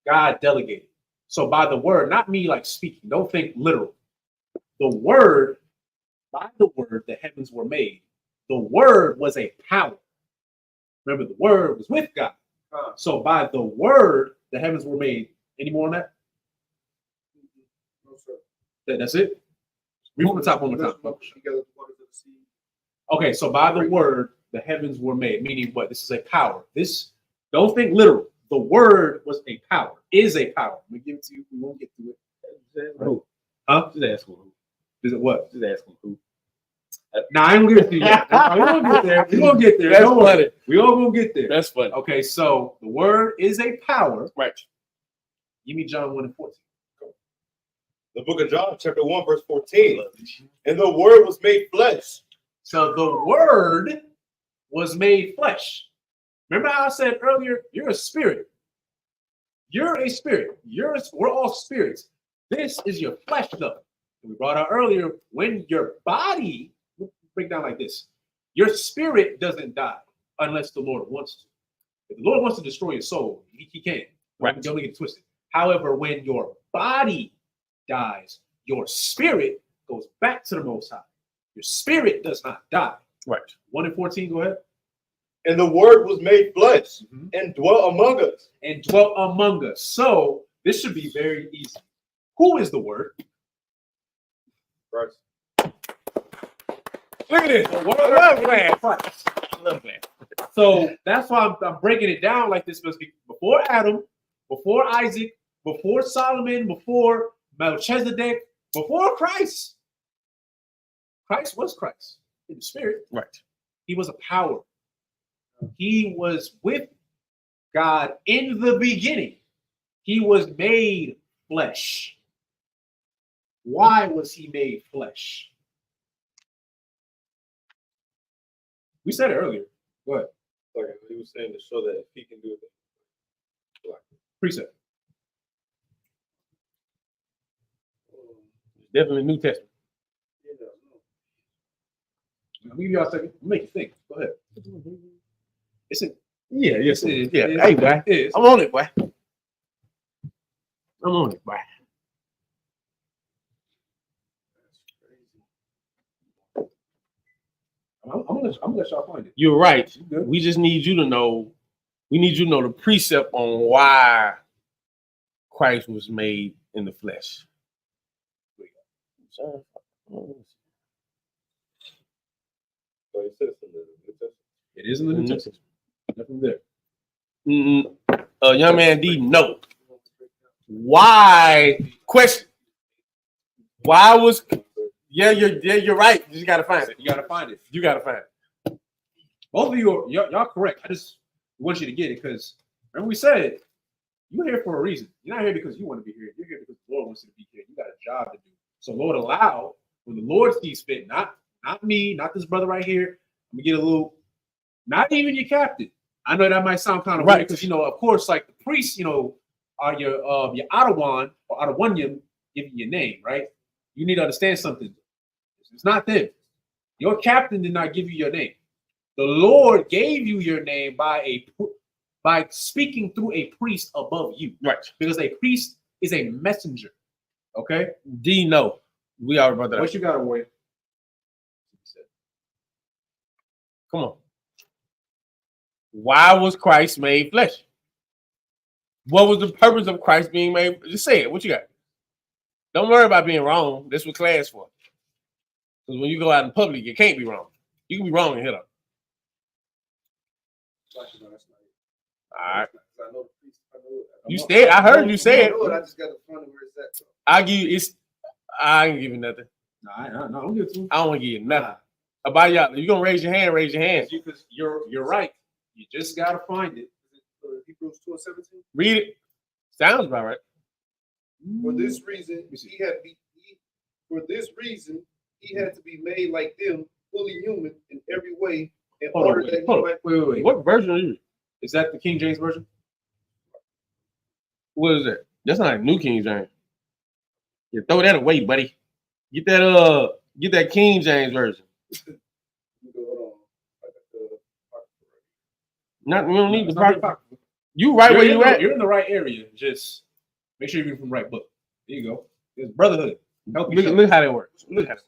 God delegated. So by the word, not me like speaking. Don't think literal. The word, by the word, the heavens were made. The word was a power. Remember, the word was with God. So by the word, the heavens were made. Any more on that?
No, sir.
That's it? Read from the top one more time.
Together the waters of the sea.
Okay, so by the word, the heavens were made. Meaning what? This is a power. This, don't think literal. The word was a power, is a power. We give it to you. We won't get to it.
Who?
Huh?
Just ask him who.
Is it what?
Just ask him who.
Nah, I ain't gonna give it to you yet. We're gonna get there. We're gonna get there.
That's
Don't worry.
funny.
We all gonna get there.
That's funny.
Okay, so the word is a power.
Right.
Give me John 1:14.
The book of John, chapter 1, verse 14. And the word was made flesh.
So the word was made flesh. Remember how I said earlier, you're a spirit. You're a spirit. We're all spirits. This is your flesh, though. And we brought out earlier, when your body, break down like this, your spirit doesn't die unless the Lord wants to. If the Lord wants to destroy your soul, he can.
Right.
Don't get it twisted. However, when your body dies, your spirit goes back to the Most High. Your spirit does not die.
Right.
1:14, go ahead.
And the word was made flesh and dwelt among us.
And dwelt among us. So this should be very easy. Who is the word?
Christ.
Look at this.
The
I love that.
Christ.
I love that.
So that's why I'm breaking it down like this. Before Adam, before Isaac, before Solomon, before Melchizedek, before Christ. Christ was Christ in the spirit.
Right.
He was a power. He was with God in the beginning. He was made flesh. Why was he made flesh? We said it earlier. Go ahead.
Like he was saying to show that if he can do it,
Precept.
Definitely New Testament.
I'll give y'all a second. Make you think. Go ahead. It's a,
Yeah, yes,
it is.
yeah.
It is.
Hey, boy,
It is.
I'm on it, boy. I'm on it, boy.
I'm gonna let y'all find it.
You're right.
You good?
We just need you to know. We need you to know the precept on why Christ was made in the flesh.
but he said it's in the New Testament.
It is in the New Testament. Nothing there.
Young man D, no. Why? Question. Why was? Yeah, you're right. You just gotta find it.
You gotta find it.
You gotta find it.
Both of you are y'all correct. I just want you to get it because remember we said you're here for a reason. You're not here because you want to be here. You're here because the Lord wants you to be here. You got a job to do. So Lord allow when the Lord sees fit, not me, not this brother right here. I'm gonna get a little, not even your captain. I know that might sound kind of
Right.
weird because of course, like the priests, are your Adawan or Adawanyam giving your name, right? You need to understand something. It's not them. Your captain did not give you your name. The Lord gave you your name by speaking through a priest above you.
Right.
Because a priest is a messenger. Okay?
D, no. We already brought that up.
What you got to wait?
Come on. Why was Christ made flesh? What was the purpose of Christ being made? Just say it. What you got? Don't worry about being wrong. That's what class for. Because when you go out in public, you can't be wrong. You can be wrong and hit up. All right. You said. I heard you say it.
I just got to find where it's at.
I give you. I ain't give you nothing.
No, don't give it to me.
I don't want to give you nothing. About y'all, you gonna raise your hand? Raise your hand.
Because you're right. You just got to find it.
Hebrews 2:17.
Read it. Sounds about right.
For this reason, he had to be made like them, fully human in every way, in order that he might.
Wait.
What version are you?
Is that the King James version?
What is that? That's not a New King James. You throw that away, buddy. Get that King James version. Not we don't need the part. You right where you at.
You're in the right area. Just make sure you're reading from the right book. There you go. It's brotherhood.
Look how that works. Look how that works.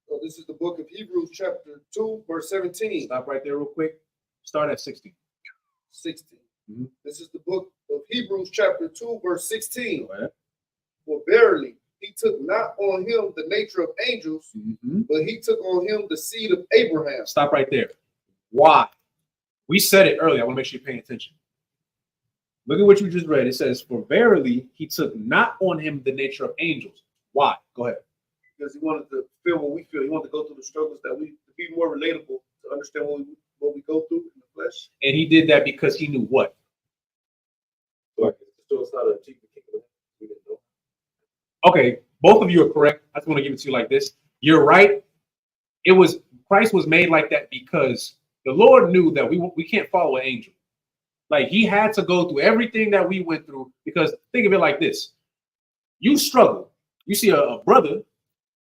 So this is the book of Hebrews, chapter 2, verse 17.
Stop right there real quick. Start at 16.
16.
Mhm.
This is the book of Hebrews, chapter 2, verse 16.
Go ahead.
For verily, he took not on him the nature of angels, but he took on him the seed of Abraham.
Stop right there. Why? We said it earlier. I want to make sure you're paying attention. Look at what you just read. It says, for verily, he took not on him the nature of angels. Why? Go ahead.
Because he wanted to feel what we feel. He wanted to go through the struggles to be more relatable, to understand what we go through in the flesh.
And he did that because he knew what?
So it's not a cheap kingdom. We didn't know.
Okay, both of you are correct. I just want to give it to you like this. You're right. Christ was made like that because the Lord knew that we can't follow an angel. Like he had to go through everything that we went through because think of it like this. You struggle. You see a brother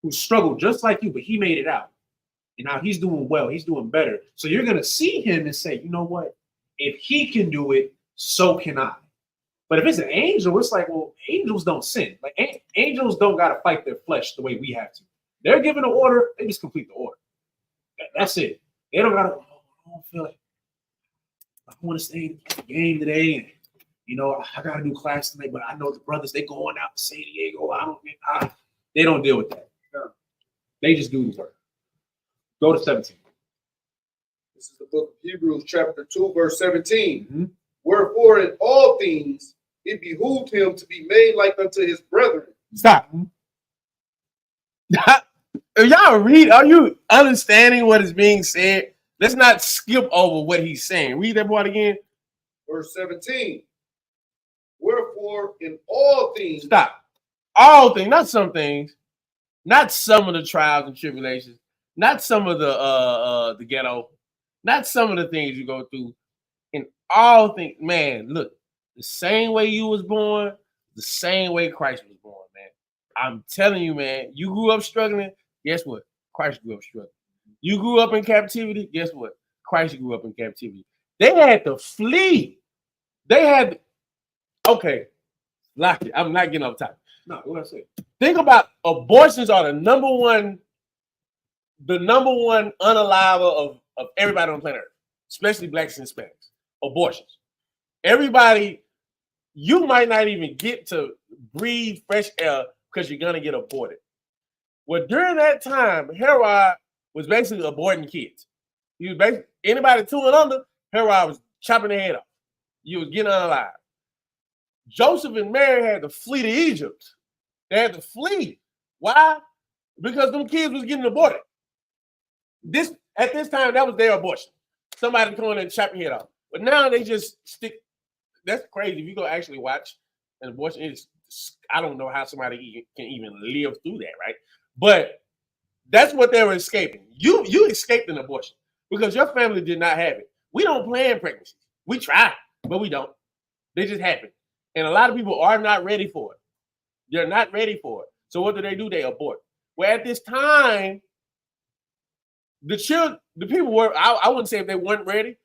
who struggled just like you, but he made it out. And now he's doing well. He's doing better. So you're going to see him and say, you know what? If he can do it, so can I. But if it's an angel, it's like, well, angels don't sin. Like angels don't got to fight their flesh the way we have to. They're given an order. They just complete the order. That's it. They don't got to, I don't feel like I want to stay in the game today. And, I got to do class tonight, but I know the brothers, they going out to San Diego. They don't deal with that. No. They just do the work. Go to 17.
This is the book of Hebrews, chapter 2, verse 17. Wherefore, in all things, it behooved him to be made like unto his brethren.
Stop. Y'all read, are you understanding what is being said? Let's not skip over what he's saying. Read that part again.
Verse 17. Wherefore, in all things.
Stop. All things, not some things. Not some of the trials and tribulations. not some of the ghetto, not some of the things you go through. In all things, man, look, the same way you was born, the same way Christ was born, man. I'm telling you, man, you grew up struggling, guess what? Christ grew up struggling. You grew up in captivity, guess what? Christ grew up in captivity. They had to flee. They had to, okay, lock it. I'm not getting off topic.
No, what I say?
Think about abortions are the number one unaliver of everybody on planet Earth, especially blacks and Hispanics. Abortions. Everybody, you might not even get to breathe fresh air because you're gonna get aborted. Well, during that time, Herod was basically aborting kids. He was basically anybody 2 and under, Herod was chopping their head off. You was getting unalive. Joseph and Mary had to flee to Egypt. They had to flee. Why? Because them kids was getting aborted. At this time, that was their abortion. Somebody come in and chop your head off. But now they just stick. That's crazy. If you go actually watch an abortion, I don't know how somebody can even live through that, right? But that's what they were escaping. You escaped an abortion because your family did not have it. We don't plan pregnancies. We try, but we don't. They just happen. And a lot of people are not ready for it. They're not ready for it. So what do? They abort. Well, at this time, the people were, I wouldn't say if they weren't ready,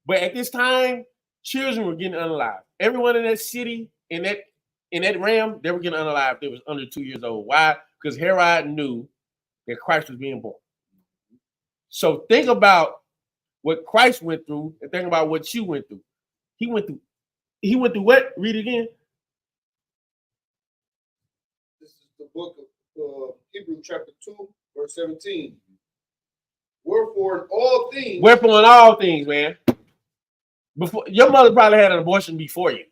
but at this time, children were getting unalive. Everyone in that city, in that realm, they were getting unalive. They was under 2 years old. Why? Because Herod knew that Christ was being born. So think about what Christ went through and think about what you went through. He went through what? Read it again.
This is the book of Hebrews chapter 2, verse 17. Wherefore in all things, man. Before your mother probably had an abortion before you.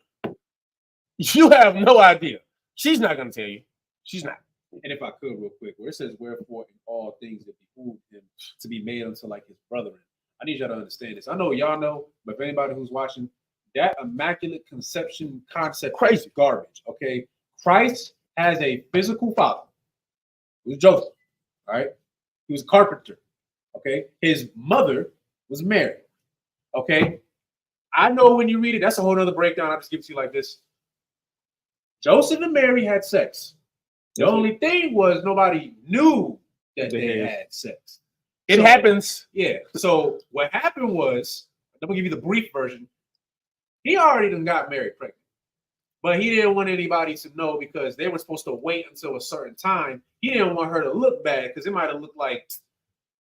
You have no idea. She's not going to tell you. She's not.
And if I could, real quick, where it says, wherefore in all things it behooved him to be made unto like his brethren. I need y'all to understand this. I know y'all know, but for anybody who's watching, that immaculate conception concept is garbage, okay? Christ has a physical father. It was Joseph, all right? He was a carpenter, okay? His mother was Mary, okay? I know when you read it, that's a whole other breakdown. I'll just give it to you like this. Joseph and Mary had sex. The only thing was nobody knew that they had sex.
It happens.
Yeah. So what happened was, I'm gonna give you the brief version. He already done got Mary pregnant, but he didn't want anybody to know because they were supposed to wait until a certain time. He didn't want her to look bad because it might have looked like,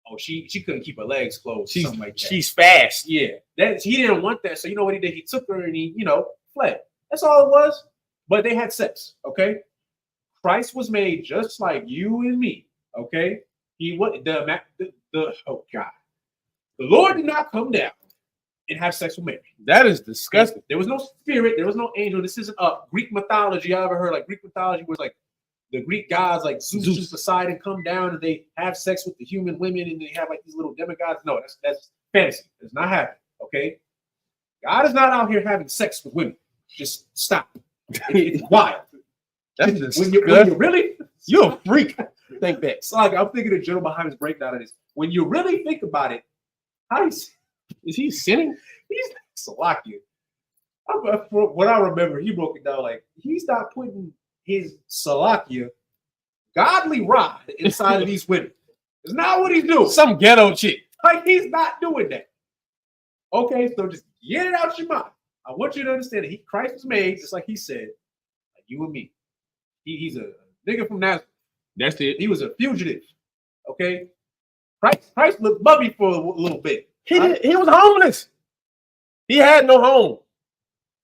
oh, she couldn't keep her legs closed. Something like that.
She's fast.
Yeah. He didn't want that. So you know what he did? He took her and he, fled. That's all it was. But they had sex. Okay. Christ was made just like you and me. Okay. He was oh God. The Lord did not come down and have sex with Mary.
That is disgusting.
There was no spirit. There was no angel. This isn't Greek mythology. You ever heard like Greek mythology where it's like the Greek gods like Zeus and Poseidon come down and they have sex with the human women and they have like these little demigods? No, that's fantasy. It's not happening. Okay. God is not out here having sex with women. Just stop. It's wild.
That's
when you really,
you're a freak. Think that.
It's like I'm thinking of General Muhammad's breakdown of this. When you really think about it, is he sinning? He's Salakia. What I remember, he broke it down like he's not putting his Salakia godly rod inside of these women. It's not what he's doing.
Some ghetto chick.
Like he's not doing that. Okay, so just get it out your mind. I want you to understand that Christ was made, just like he said, like you and me. He's a nigga from Nazareth.
That's it.
He was a fugitive. Okay. Christ looked bubby for a little bit.
He was homeless. He had no home.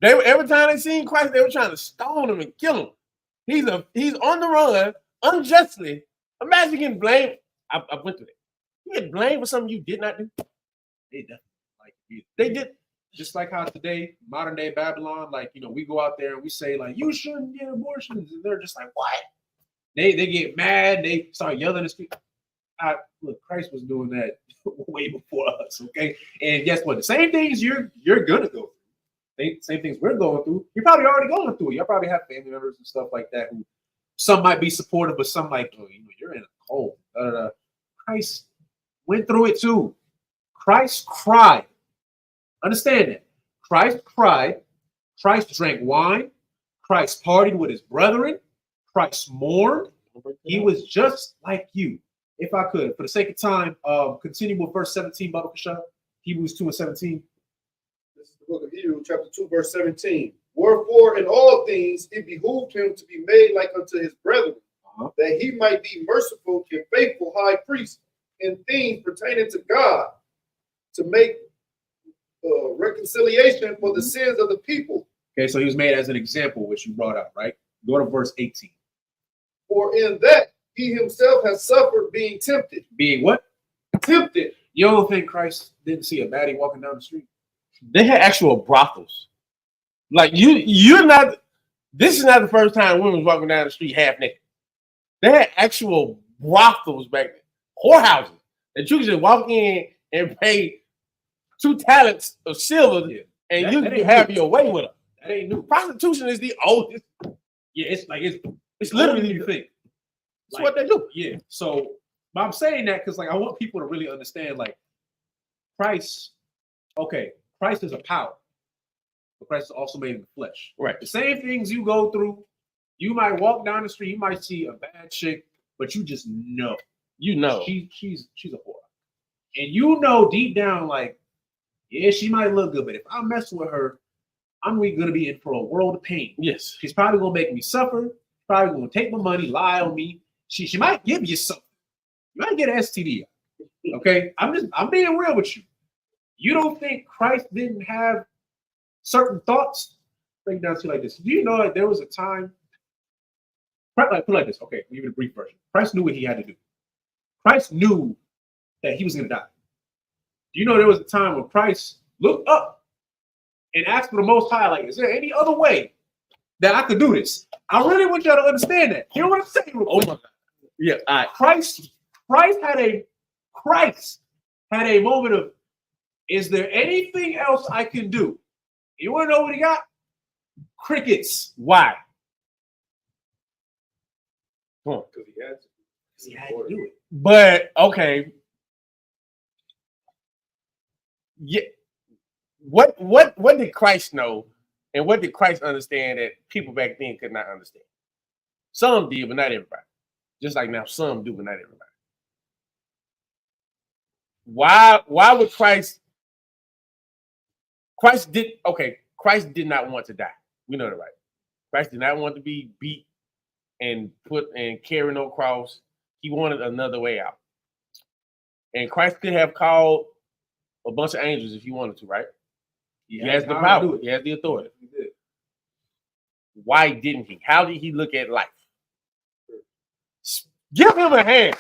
Every time they seen Christ, they were trying to stone him and kill him. He's on the run unjustly. Imagine getting blamed. I went through that. You get blamed for something you did not do. They did.
Just like how today, modern day Babylon, like, we go out there and we say, like, you shouldn't get abortions. And they're just like, what? They get mad. They start yelling in the street. Look, Christ was doing that way before us, okay? And guess what? The same things you're going to go through. Same things we're going through. You're probably already going through it. You probably have family members and stuff like that who some might be supportive, but some like, you're in a cold. Christ went through it too. Christ cried. Understand that. Christ cried. Christ drank wine. Christ partied with his brethren. Christ mourned. He was just like you. If I could, for the sake of time, continue with verse 17, Baba Kasha. Hebrews 2 and 17.
This is the book of Hebrews, chapter 2, verse 17. Wherefore, in all things, it behooved him to be made like unto his brethren, that he might be merciful and faithful high priest in things pertaining to God, to make reconciliation for the sins of the people.
Okay, so he was made as an example, which you brought up, right? Go to verse 18.
For in that he himself has suffered being tempted.
Being what?
Tempted.
You don't think Christ didn't see a baddie walking down the street?
They had actual brothels. Like you're not. This is not the first time women was walking down the street half naked. They had actual brothels back then, whorehouses that you could just walk in and pay 2 talents of silver, and
That
you
ain't
can have
new.
your way with them.
That ain't new.
Prostitution is the oldest.
Yeah, it's
literally
you think.
That's what they do.
Yeah. So, but I'm saying that because, like, I want people to really understand, like, Christ. Okay, Christ is a power, but Christ is also made in the flesh.
Right.
The same things you go through. You might walk down the street, you might see a bad chick, but you just know.
You know.
She's a whore. And you know deep down, like, yeah, she might look good, but if I mess with her, I'm really gonna be in for a world of pain.
Yes.
She's probably gonna make me suffer, probably gonna take my money, lie on me. She might give you something. You might get an STD. Okay. I'm being real with you. You don't think Christ didn't have certain thoughts? Break it down to you like this. Do you know that there was a time? Put it like this. Okay, we'll give it a brief version. Christ knew what he had to do. Christ knew that he was going to die. Do you know there was a time when Christ looked up and asked for the Most High, like, is there any other way that I could do this? I really want y'all to understand that. You know what I'm saying?
Oh my God. Yeah. All right.
Christ had a moment of, is there anything else I can do? You want to know what he got? Crickets. Why?
Because he had to.
He had to do it.
But okay. Yeah. What did Christ know, and what did Christ understand that people back then could not understand? Some did, but not everybody. Just like now, some do, but not everybody. Why would Christ did not want to die. We know that, right? Christ did not want to be beat and put and carry no cross. He wanted another way out. And Christ could have called a bunch of angels if he wanted to, right? He has the power. He has the authority. Why didn't he? How did he look at life? Give him a hand.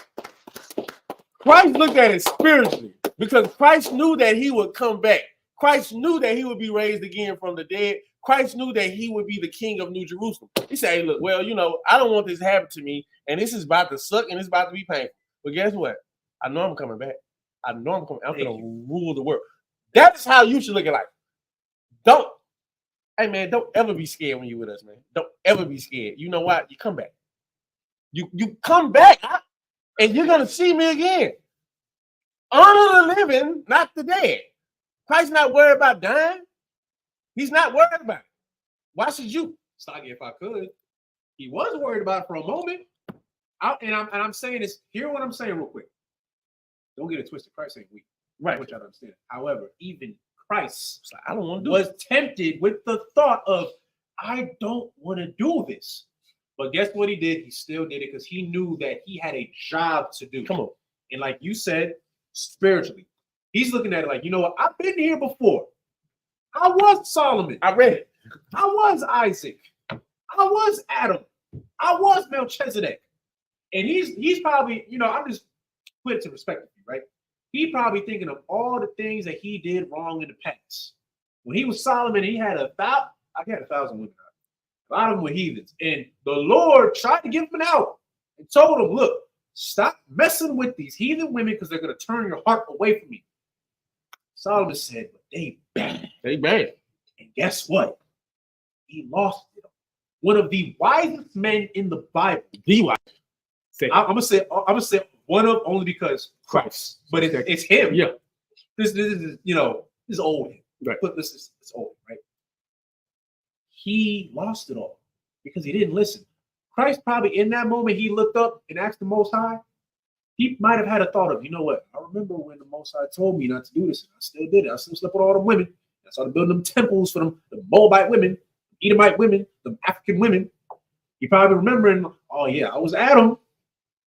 Christ looked at it spiritually because Christ knew that he would come back. Christ knew that he would be raised again from the dead. Christ knew that he would be the king of New Jerusalem. He said, hey, look, well, I don't want this to happen to me, and this is about to suck, and it's about to be painful. But guess what? I know I'm coming back. I know I'm coming. I'm going to rule the world. That is how you should look at life. Don't ever be scared when you're with us, man. Don't ever be scared. You know what? You come back. You come back, and you're going to see me again. Honor the living, not the dead. Christ's not worried about dying. He's not worried about it. Why should you?
Staggy, if I could. He was worried about it for a moment. I'm saying this. Hear what I'm saying real quick. Don't get it twisted. Christ ain't weak. Right. I want y'all to understand. However, even Christ
I don't want to
was tempted with the thought of, I don't want to do this. But guess what he did? He still did it because he knew that he had a job to do.
Come on.
And like you said, spiritually, he's looking at it like, you know what? I've been here before. I was Solomon.
I read it.
I was Isaac. I was Adam. I was Melchizedek. And he's probably, I'm just put it to perspective, right? He probably thinking of all the things that he did wrong in the past. When he was Solomon, he had 1,000 women. A lot of them were heathens. And the Lord tried to give him an out and told him, look, stop messing with these heathen women because they're going to turn your heart away from me. Solomon said, but they bad.
They bad.
And guess what? He lost it. One of the wisest men in the Bible.
The wisest.
I'm gonna say only because
Christ.
but it's him.
Yeah.
This is this is old.
Right.
But this is it's old, right? He lost it all because he didn't listen. Christ probably in that moment he looked up and asked the Most High. He might have had a thought of, you know what? I remember when the Most High told me not to do this, and I still did it. I still slept with all the women. I started building them temples for them, the Moabite women, Edomite women, the African women. He probably remembering, oh yeah, I was Adam.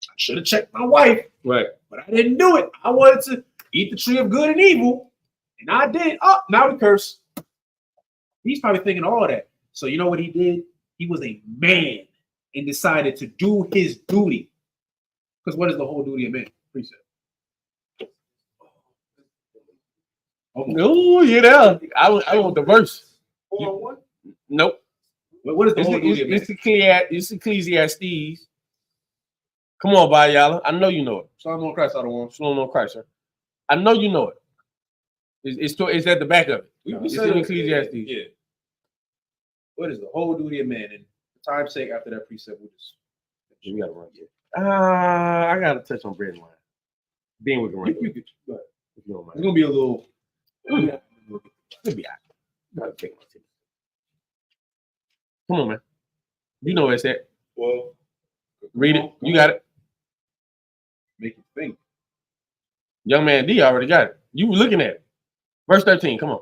I should have checked my wife,
Right.
but I didn't do it. I wanted to eat the tree of good and evil, and I did. Oh, now we curse. He's probably thinking all that. So you know what he did? He was a man and decided to do his duty. Because what is the whole duty of man? Precept.
No, you know. I want the verse.
401.
Nope.
What is the whole duty of man?
It's Ecclesiastes. Come on, Bayala. I know you know it.
Shalom on Christ, I don't want.
Shalom on Christ, sir. I know you know it. It's at the back of it. It's in Ecclesiastes.
Yeah. What is the whole duty of man? And for time's sake, after that precept, we'll just.
We gotta run. I gotta touch on bread and wine. Being with the run.
You could, go ahead.
If you don't mind.
It's gonna be a little.
It'll be all right. Gotta take my time. Come on, man. You know where it's at.
Well,
Read it. You got it.
Make you think.
Young man D already got it. You were looking at it. Verse 13. Come on.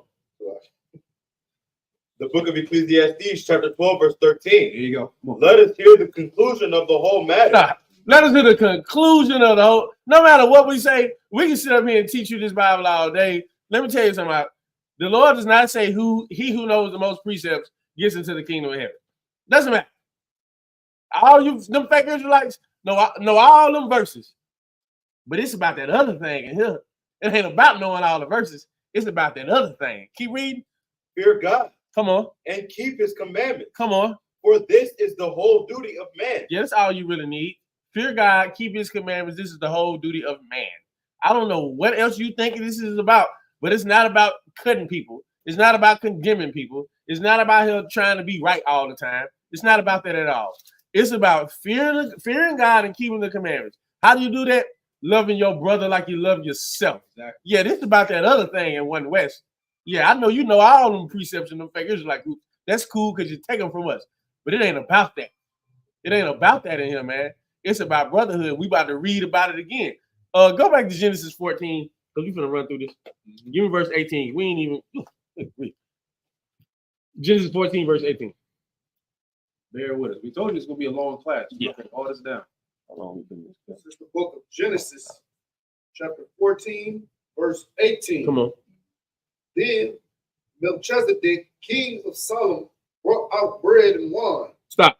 the book of Ecclesiastes, chapter 12, verse 13.
There you go. Come on.
Let us hear the conclusion of the whole matter.
Stop. Let us hear the conclusion of the whole. No matter what we say, we can sit up here and teach you this Bible all day. Let me tell you something. The Lord does not say he who knows the most precepts gets into the kingdom of heaven. Doesn't matter. All you them fake Israelites know all them verses. But it's about that other thing in here. It ain't about knowing all the verses. It's about that other thing. Keep reading.
Fear God
Come on.
and keep his commandments.
Come on.
For this is the whole duty of man.
Yeah, that's all you really need. Fear God, keep his commandments. This is the whole duty of man. I don't know what else you think this is about, but it's not about cutting people. It's not about condemning people. It's not about him trying to be right all the time. It's not about that at all. It's about fearing God and keeping the commandments. How do you do that? Loving your brother like you love yourself.
Exactly.
Yeah, this is about that other thing in One West. Yeah, I know you know all them precepts and them fake Israelite groups. That's cool because you take them from us. But it ain't about that. It ain't about that in here, man. It's about brotherhood. We about to read about it again. Go back to Genesis 14, because we're going to run through this. Give me verse 18. We ain't even... Genesis 14, verse 18.
Bear with us. We told you it's going to be a long class.
Yeah.
All this down.
How long we been this?
This is the book of Genesis, chapter 14, verse 18.
Come on.
Then Melchizedek, king of Salem, brought out bread and wine.
Stop.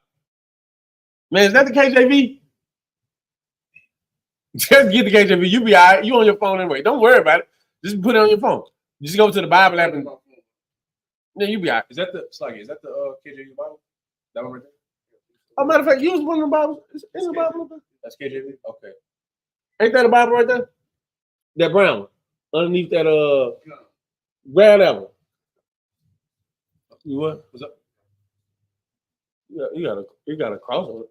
Man, is that the KJV? Just get the KJV. You be all right. You on your phone anyway. Don't worry about it. Just put it on your phone. Just go to the Bible app and then you be all right.
Is that the Sluggy? Is that the KJV Bible? That one right there?
Oh, matter of fact, use one of the Bibles. Is the Bible up there?
That's KJV? Okay.
Ain't that a Bible right there? That brown one. Underneath that grab that one. You what? What's up? You got a cross on it.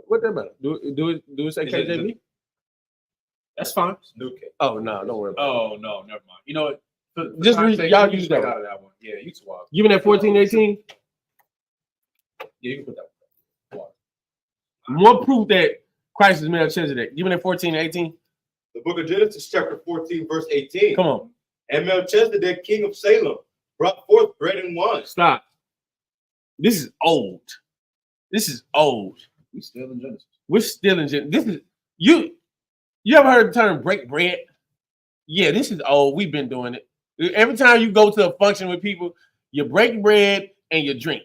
What that matter? Do it say
Is it-
KJV?
That's fine.
Oh no, don't worry about it.
Oh no, never mind. You know what?
Just
time's
read-
sake,
y'all
we
use
straight
that
out of that one. Yeah, you can swap.
Give me that 14:18.
Yeah, you can put that one.
More proof that Christ is Melchizedek. Give me that 14:18.
The book of Genesis, chapter 14, verse 18.
Come on,
And Melchizedek, king of Salem, brought forth bread and wine.
stop. This is old. This is old.
We still in Genesis.
We're still in This is you. You ever heard the term break bread? Yeah, this is old. We've been doing it. Every time you go to a function with people, you break bread and you drink.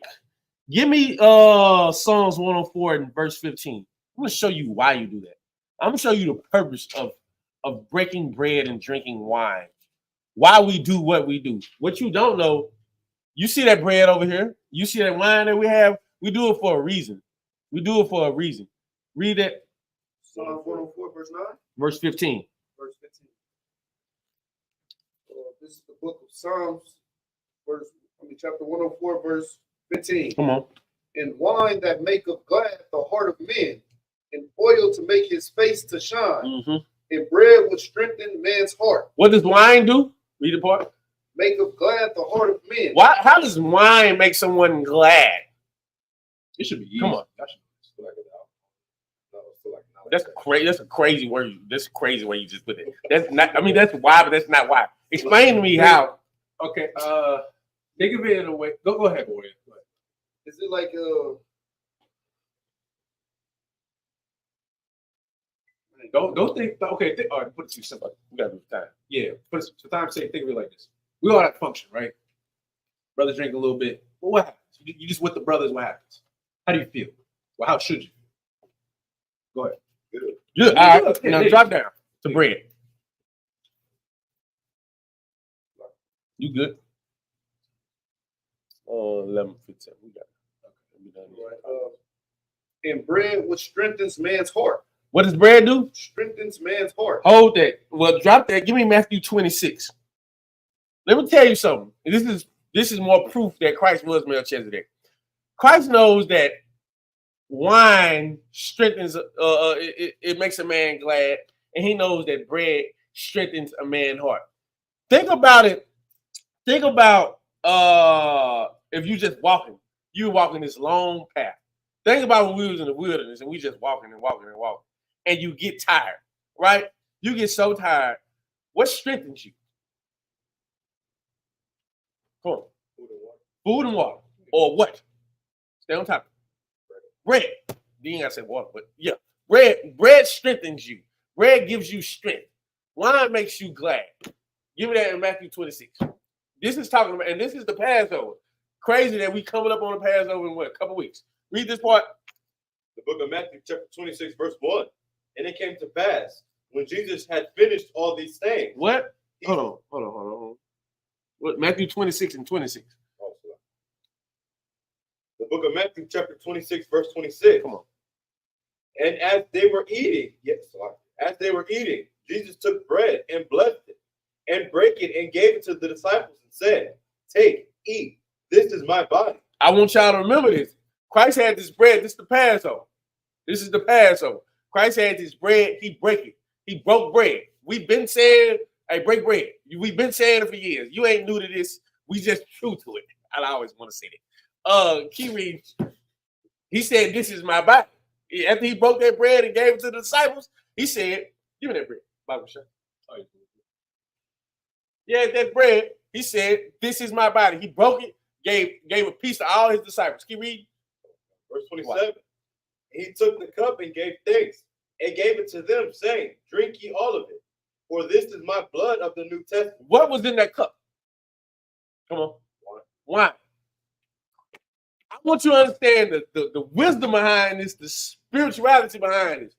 Give me Psalms 104 and verse 15. I'm gonna show you why you do that. I'm gonna show you the purpose of breaking bread and drinking wine. Why we do what we do. What you don't know, you see that bread over here, you see that wine that we have, we do it for a reason. We do it for a reason. Read that,
Psalm 104, verse 9,
verse 15.
verse 15. This is the book of Psalms, chapter 104, verse 15.
Come on.
And wine that maketh glad the heart of men, and oil to make his face to shine,
Mm-hmm.
and bread which strengthen man's heart,
What does wine do? Read the part.
maketh glad the heart of men.
Why? How does wine make someone glad?
It should be easy.
Come on.
That should feel like it out. No, it feel like not like
That's
that.
crazy. That's a crazy word. That's crazy way you just put it. That's not. I mean, that's why, but that's not why. Explain to me how.
Okay. Think of it in a way. Go ahead, boy. Go ahead.
Is it like
Don't think. Okay. All right. Put it too simple.
We gotta do time.
Yeah. Put it for time's sake. Think of it like this. We all have function, right? Brothers drink a little bit. Well, what happens? You just with the brothers. What happens? How do you feel? Well, how should you feel? Go ahead.
Yeah. All right. Now drop down to bread. You good? 11:15. We got it.
and bread which strengthens man's heart.
What does bread do?
Strengthens man's heart.
Hold that. Well, drop that. Give me Matthew 26. Let me tell you something. This is more proof that Christ was Melchizedek. Christ knows that wine strengthens. It makes a man glad, and he knows that bread strengthens a man's heart. Think about it. Think about if you just walking. You walking this long path. Think about when we was in the wilderness and we just walking and walking and walking, and you get tired, right? You get so tired. What strengthens you? Come on. Food and water. Or what? Stay on top. Bread. You ain't gotta say water, but yeah. Bread strengthens you. Bread gives you strength. Wine makes you glad. Give me that in Matthew 26. This is talking about, and this is the Passover. Crazy that we coming up on the Passover in what, a couple weeks. Read this part.
The book of Matthew, chapter 26, verse 1. And it came to pass, when Jesus had finished all these things.
What? Hold on. What? Matthew 26 and 26.
The book of Matthew, chapter 26, verse 26.
Come on.
And as they were eating, Jesus took bread and blessed it, and brake it and gave it to the disciples and said, take, eat, this is my body.
I want y'all to remember this. Christ had this bread. This is the Passover. This is the Passover. Christ had this bread. He broke it. He broke bread. We've been saying, hey, break bread. We've been saying it for years. You ain't new to this. We just true to it. I always want to say that. Keep reading. He said, this is my body. After he broke that bread and gave it to the disciples, he said, give me that bread. Bible shot. Yeah, that bread. He said, this is my body. He broke it, gave a piece to all his disciples. Keep reading.
Verse 27. He took the cup and gave thanks and gave it to them, saying, drink ye all of it, for this is my blood of the New Testament.
What was in that cup? Come on. Wine. I want you to understand the wisdom behind this, the spirituality behind this.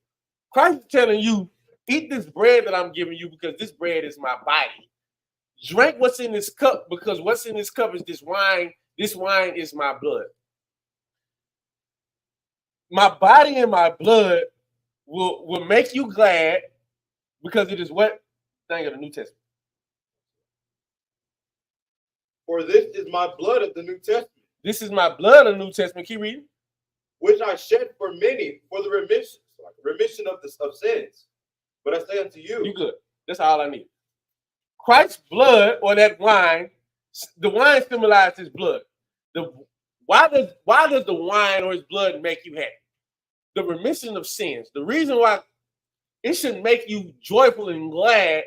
Christ is telling you, eat this bread that I'm giving you because this bread is my body. Drink what's in this cup because what's in this cup is this wine. This wine is my blood. My body and my blood will make you glad because it is what? Thing of the New Testament.
For this is my blood of the New Testament.
This is my blood of the New Testament. Keep reading.
Which I shed for many for the remission of sins. But I say unto you.
You good. That's all I need. Christ's blood or that wine, the wine symbolizes his blood. Why does the wine or his blood make you happy? The remission of sins. The reason why it should make you joyful and glad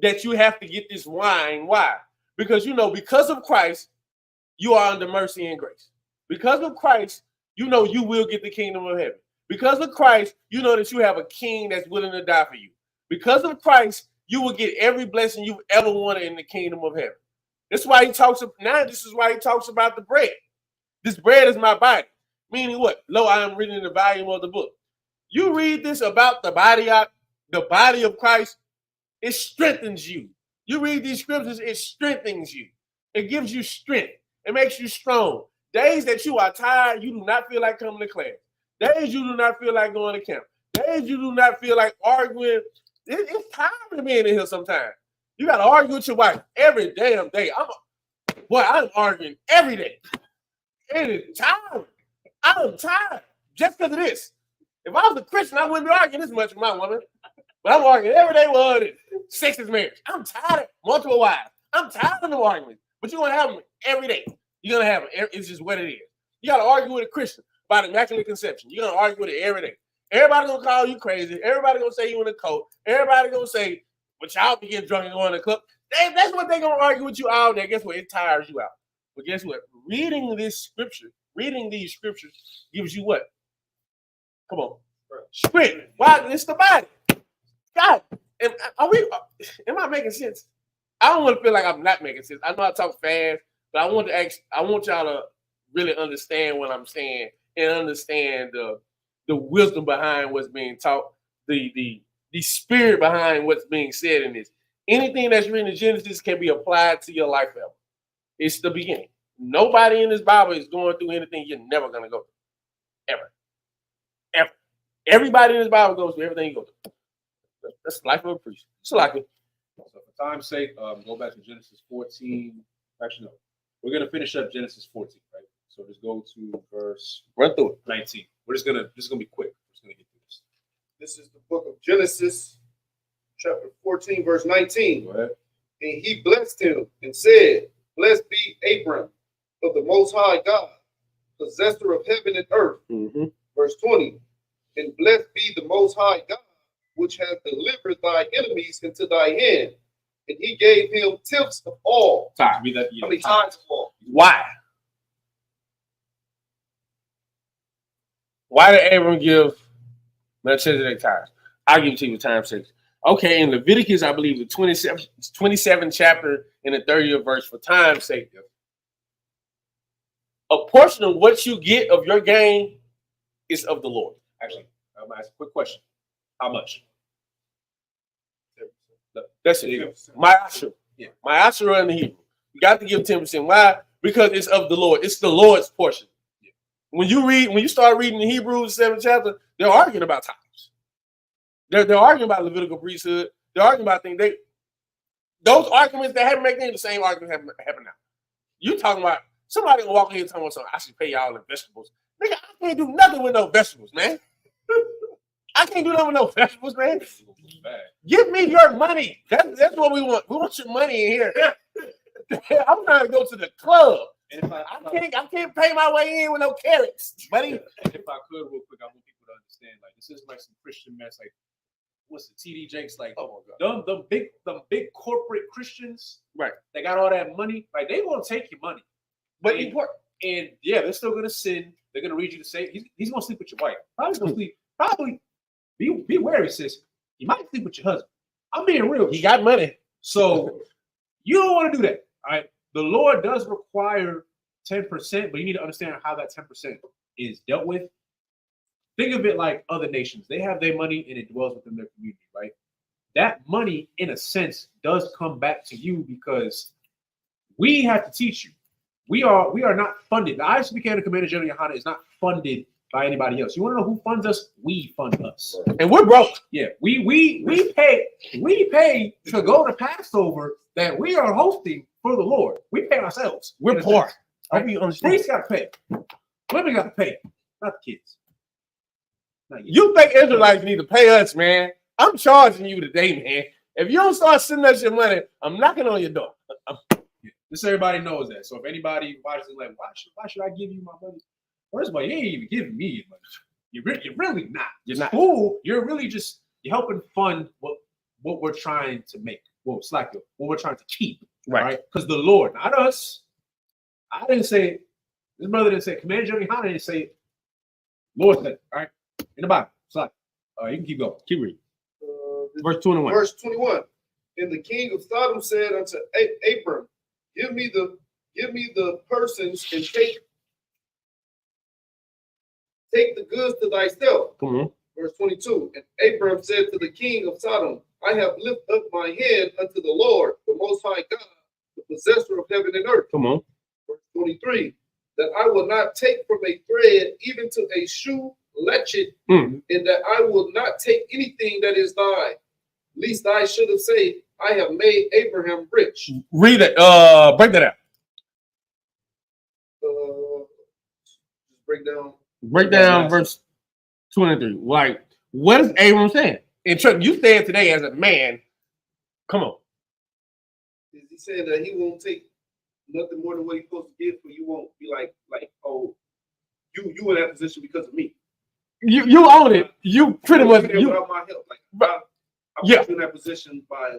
that you have to get this wine. Why? Because because of Christ, you are under mercy and grace. Because of Christ, you will get the kingdom of heaven. Because of Christ, you know that you have a king that's willing to die for you. Because of Christ, you will get every blessing you've ever wanted in the kingdom of heaven. That's why he talks this is why he talks about the bread. This bread is my body. Meaning what? Lo, I am reading the volume of the book. You read this about the body of Christ, it strengthens you. You read these scriptures, it strengthens you. It gives you strength. It makes you strong. Days that you are tired, you do not feel like coming to class. Days you do not feel like going to camp. Days you do not feel like arguing. It's tiring being in here sometimes. You got to argue with your wife every damn day. I'm arguing every day. It is tiring. I'm tired just because of this. If I was a Christian, I wouldn't be arguing this much with my woman. But I'm arguing every day with her. Sex is marriage. I'm tired of multiple wives. I'm tired of them arguments. But you're going to have them every day. You're going to have them. It's just what it is. You got to argue with a Christian about immaculate conception. You're going to argue with it every day. Everybody going to call you crazy. Everybody going to say you in a cult. Everybody going to say, but y'all be getting drunk and going to the club. That's what they're going to argue with you all day. Guess what? It tires you out. But guess what? Reading these scriptures gives you what? Come on. Strength. Why? It's the body. God, am I making sense? I don't want to feel like I'm not making sense. I know I talk fast, but I want y'all to really understand what I'm saying and understand the wisdom behind what's being taught, the spirit behind what's being said in this. Anything that's written in Genesis can be applied to your life ever. It's the beginning. Nobody in this Bible is going through anything you're never going to go through. Ever. Everybody in this Bible goes through everything you go through. That's the life of a priest. It's like it.
So for time's sake, go back to Genesis 14. Actually, no. We're gonna finish up Genesis 14, right? So just go to verse
Run through it.
19. This is gonna be quick. We're just gonna get through this.
This is the book of Genesis, chapter 14, verse 19.
Go ahead.
And he blessed him and said, Blessed be Abram of the Most High God, possessor of heaven and earth.
Mm-hmm.
Verse 20. And blessed be the Most High God, which hath delivered thy enemies into thy hand. And he gave him tips of all.
Time. Read that.
How many times of all?
Why? Why did Abram give Melchizedek tithes? I'll give it to you with time's sake. Okay, in Leviticus, I believe the 27th chapter in the 30th verse, for time's sake, a portion of what you get of your gain is of the Lord.
Actually, I'm gonna ask a quick question. How much?
That's it. My Asherah.
Yeah.
My Asherah in the Hebrew. You got to give 10%. Why? Because it's of the Lord. It's the Lord's portion. Yeah. When you start reading the Hebrews 7th chapter, they're arguing about tithes. They're arguing about Levitical priesthood. They're arguing about things. Those arguments that happen back then, the same arguments happen now. You talking about somebody gonna walk in here talking about something, I should pay y'all in vegetables. Nigga, I can't do nothing with no vegetables, man. I can't do nothing with no vegetables, man. Give me your money. That's what we want. We want your money in here. I'm trying to go to the club.
And if
I can't pay my way in with no carrots, buddy.
And if I could, real quick, I want people to understand. Like, this isn't like some Christian mess. Like, what's the TD Jakes? Like,
oh my God,
them big corporate Christians,
right?
They got all that money. Like, they gonna take your money, but and yeah, they're still gonna sin. They're gonna read you to say he's gonna sleep with your wife. Probably gonna sleep. Probably be wary, sis. You might sleep with your husband. I'm being real.
He got money,
so you don't want to do that. All right. The Lord does require 10%, but you need to understand how that 10% is dealt with. Think of it like other nations. They have their money and it dwells within their community, right? That money, in a sense, does come back to you because we have to teach you. We are not funded. The Isupk Socal Commander General Yohana is not funded by anybody else. You want to know who funds us? We fund us.
And we're broke.
Yeah, we pay to go to Passover that we are hosting for the Lord. We pay ourselves.
We're poor. Right?
Priests got to pay. Women got to pay, not the kids.
You think Israelites need to pay us, man? I'm charging you today, man. If you don't start sending us your money, I'm knocking on your door.
Just so everybody knows that. So if anybody watches it, like, why should I give you my money? First of all, you ain't even giving me your money. You're really not.
You're not.
Fool. You're really just helping fund what we're trying to make. Well, it's like what we're trying to keep. Right? Because the Lord, not us. I didn't say it. This brother didn't say it. Commander General Yohana didn't say it. Lord said it. All right? In the Bible. It's like, you can keep going.
Keep reading. Verse 21.
Verse 21. And the king of Sodom said unto Abram, Give me the persons and take the goods to thyself.
Come on.
Verse 22. And Abram said to the king of Sodom, I have lifted up my hand unto the Lord, the Most High God, the possessor of heaven and earth.
Come on.
Verse 23. That I will not take from a thread even to a shoe latchet, and that I will not take anything that is thine, lest I should have said, I have made Abraham rich.
Read it. Break that out.
Just break down.
Break down verse 23. Like, what is Abram saying? And Chuck, you stand today as a man. Come on.
Is he saying that he won't take nothing more than what he's supposed to give, or you won't be like, oh, you in that position because of me?
You own it. You pretty much you
without my help. Like, I
yeah.
put you in that position by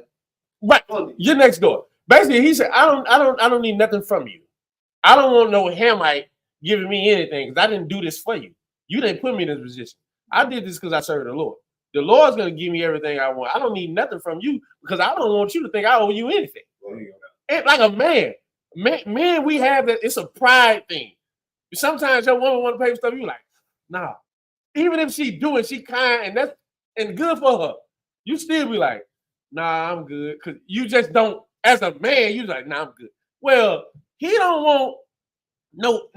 right. Funding. You're next door. Basically, he said, I don't need nothing from you. I don't want no Hamite giving me anything because I didn't do this for you. You didn't put me in this position. I did this because I served the Lord. The Lord's gonna give me everything I want. I don't need nothing from you because I don't want you to think I owe you anything. And like a man, we have that. It's a pride thing. Sometimes your woman want to pay for stuff. You like, nah. Even if she do it, she kind and good for her. You still be like, nah, I'm good. Because you just don't, as a man, you like, nah, I'm good. Well, he don't want no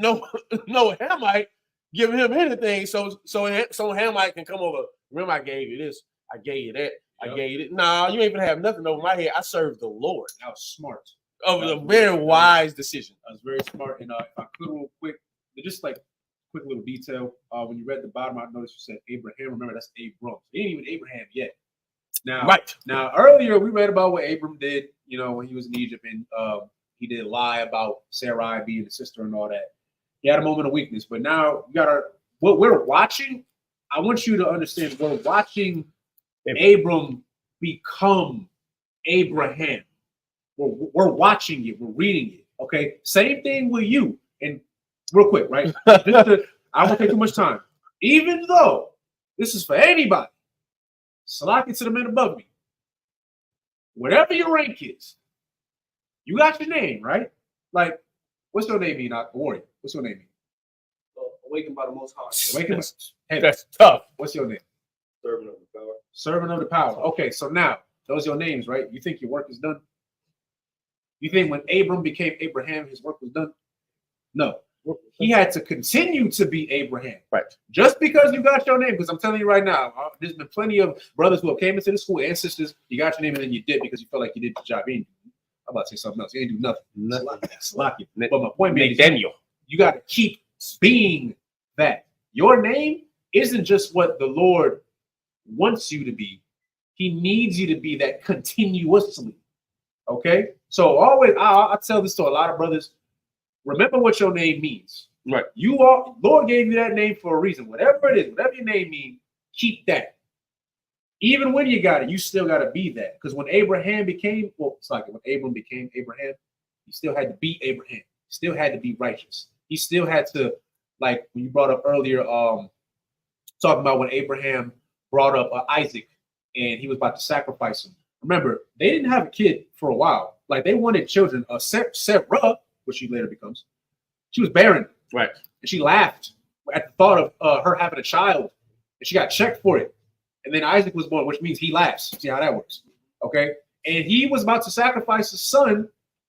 Hamite giving him anything. So Hamite can come over. Remember, I gave you this. I gave you that. Yep. I gave you it. Nah, you ain't gonna have nothing over my head. I serve the Lord.
That was smart.
Of a very wise decision.
That was very smart. And if I could real quick, just like quick little detail. When you read the bottom, I noticed you said Abraham. Remember, that's Abram. He ain't even Abraham yet. Now, earlier we read about what Abram did, when he was in Egypt, and he did lie about Sarai being the sister and all that. He had a moment of weakness, but now what we're watching. I want you to understand, we're watching Abram become Abraham. We're watching it. We're reading it. Okay. Same thing with you. And real quick, right? I won't take too much time. Even though this is for anybody, select it to the men above me. Whatever your rank is, you got your name, right? Like, what's your name mean? Warrior. What's your name mean?
Awakened by the Most High.
Awakened.
Hey, that's tough.
What's your name?
Servant of the power.
Servant of the power. Okay, so now those are your names, right? You think your work is done? You think when Abram became Abraham, his work was done? No. He had to continue to be Abraham. Right. Just because you got your name, because I'm telling you right now, there's been plenty of brothers who have came into the school and sisters, you got your name and then you did because you felt like you did the job. I'm about to say something else. You ain't do nothing. Nothing. But my point being,
Daniel,
you got to keep being that. Your name isn't just what the Lord wants you to be. He needs you to be that continuously. Okay? So always, I tell this to a lot of brothers, remember what your name means.
Right.
Lord gave you that name for a reason. Whatever it is, whatever your name means, keep that. Even when you got it, you still got to be that. Because when Abraham became, it's like when Abram became Abraham, he still had to be Abraham. He still had to be righteous. He still had to, like when you brought up earlier, talking about when Abraham brought up Isaac and he was about to sacrifice him. Remember, they didn't have a kid for a while. Like they wanted children. Sarah, which she later becomes, she was barren.
Right.
And she laughed at the thought of her having a child. And she got checked for it. And then Isaac was born, which means he laughs. See how that works. Okay. And he was about to sacrifice his son.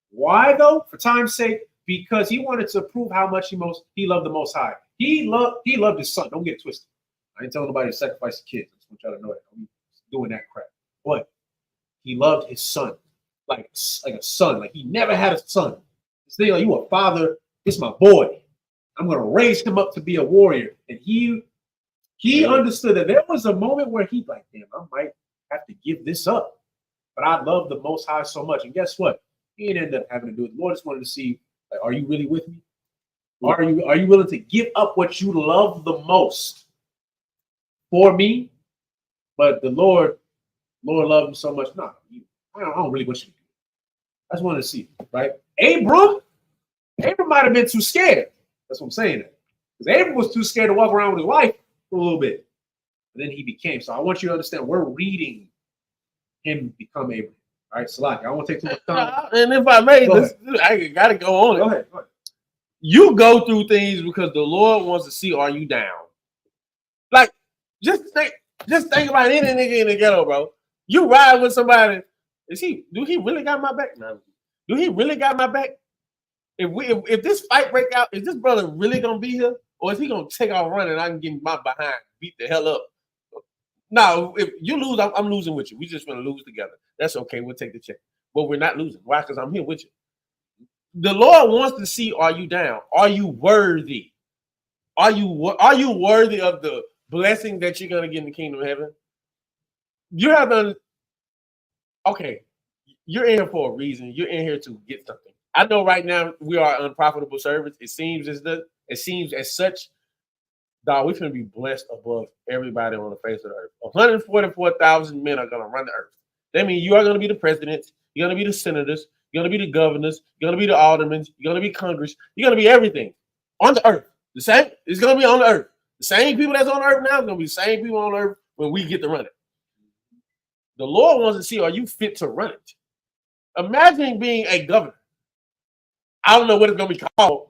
Why though? For time's sake, because he wanted to prove how much he loved the Most High. He loved his son. Don't get it twisted. I ain't telling nobody to sacrifice the kids. I just want y'all to know that. I'm doing that crap. But he loved his son like a son. Like he never had a son. This thing like, you a father. This is my boy. I'm gonna raise him up to be a warrior. And he understood that there was a moment where he like, damn, I might have to give this up. But I love the Most High so much. And guess what? He didn't end up having to do it. The Lord just wanted to see, like, are you really with me? Are you willing to give up what you love the most for me? But the Lord loved him so much. No, I don't really want you to do it. I just wanted to see, right? Abram might have been too scared. That's what I'm saying. Because Abram was too scared to walk around with his wife for a little bit. And then he became. So I want you to understand, we're reading him become Abram. All right, Salaki, I don't want to take too much time.
And if I may, I got to go on.
Go ahead.
You go through things because the Lord wants to see, are you down? Like, just think about any nigga in the ghetto, bro. You ride with somebody. Do he really got my back? No. Do he really got my back? If this fight break out, is this brother really gonna be here? Or is he gonna take off running and I can get my behind beat the hell up? No, if you lose, I'm losing with you. We just gonna lose together. That's okay. We'll take the check. But we're not losing. Why? Because I'm here with you. The Lord wants to see, are you down? Are you worthy? Are you worthy of the blessing that you're gonna get in the kingdom of heaven, you have to. Okay, you're in here for a reason. You're in here to get something. I know right now we are unprofitable servants. It seems as such. Dog, we're gonna be blessed above everybody on the face of the earth. 144,000 men are gonna run the earth. That means you are gonna be the presidents, you're gonna be the senators, you're gonna be the governors, you're gonna be the aldermen, you're gonna be Congress, you're gonna be everything on the earth. The same, it's gonna be on the earth. The same people that's on the earth now is gonna be the same people on the earth when we get to run it. The Lord wants to see, are you fit to run it? Imagine being a governor. I don't know what it's gonna be called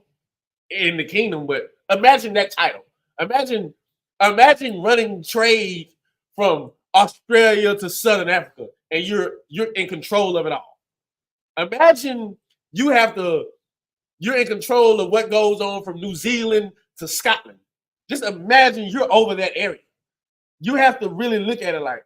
in the kingdom, but imagine that title. Imagine running trade from Australia to Southern Africa, and you're in control of it all. Imagine you're in control of what goes on from New Zealand to Scotland. Just imagine you're over that area. You have to really look at it like,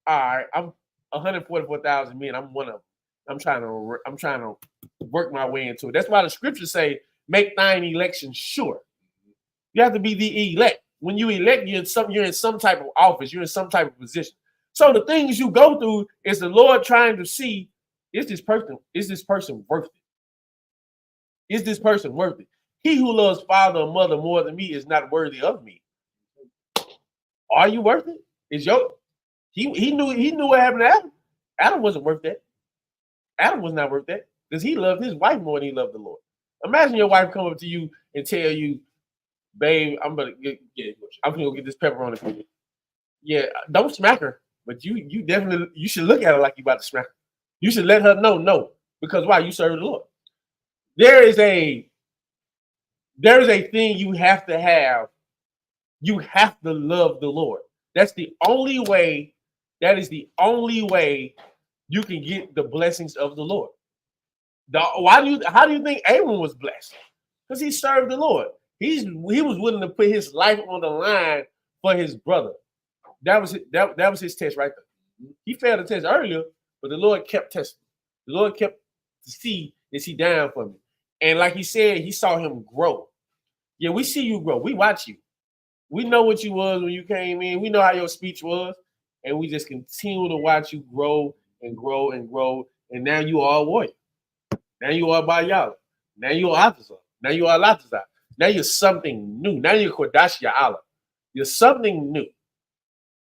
all right, I'm 144,000 men. I'm one of them. I'm trying to work my way into it. That's why the scriptures say, make thine election sure. You have to be the elect. When you elect, you're in some type of office, you're in some type of position. So the things you go through is the Lord trying to see, is this person worth it? Is this person worth it? He who loves father or mother more than me is not worthy of me. Are you worth it? He knew what happened to Adam. Adam wasn't worth that. Adam was not worth that because he loved his wife more than he loved the Lord. Imagine your wife come up to you and tell you, babe, I'm gonna go get this pepperoni for you. Yeah, don't smack her, but you definitely should look at her like you about to smack her. You should let her know no, because why? You serve the Lord. There is a thing you have to have. You have to love the Lord. That's the only way. That is the only way you can get the blessings of the Lord. How do you think Abram was blessed? Because he served the Lord. He was willing to put his life on the line for his brother. That was his test right there. He failed the test earlier, but the Lord kept testing. The Lord kept to see, is he down for me? And like he said, he saw him grow. Yeah, we see you grow. We watch you. We know what you was when you came in. We know how your speech was. And we just continue to watch you grow and grow and grow. And now you are a warrior. Now you are Bayala. Now you are Atazah. Now you are Latazah. Now you're something new. Now you're Kodash Ya'ala. You're something new.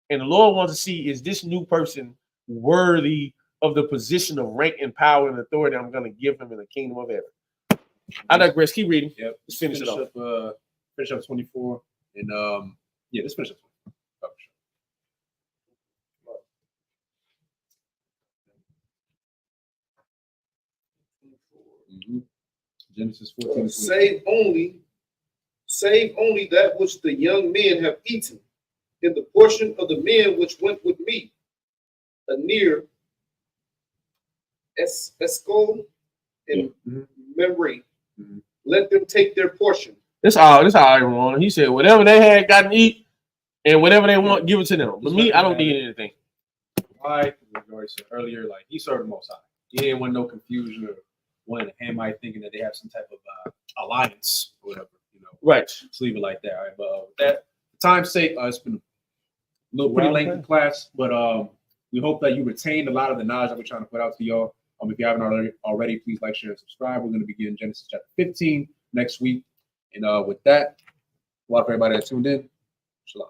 And the Lord wants to see, is this new person worthy of the position of rank and power and authority I'm going to give him in the kingdom of heaven? I digress. Keep reading.
Yep.
Let's finish it off.
Finish up 24. And let's finish up 24. Mm-hmm. Genesis 14.
Save only that which the young men have eaten, in the portion of the men which went with me, near Escol and Memre. Mm-hmm. Let them take their portion.
This all everyone. He said, whatever they had gotten to eat, and whatever they want, give it to them. But me, I don't need anything.
Why? As Lori said earlier, like he served the Most High. He didn't want no confusion or one Hamite thinking that they have some type of alliance or whatever,
Right.
Just leave it like that. All right. But with that, for time's sake, it's been a little pretty lengthy class, but we hope that you retained a lot of the knowledge that we're trying to put out to y'all. If you haven't already, please like, share, and subscribe. We're going to begin Genesis chapter 15 next week. And with that, a lot for everybody that tuned in. Shalom.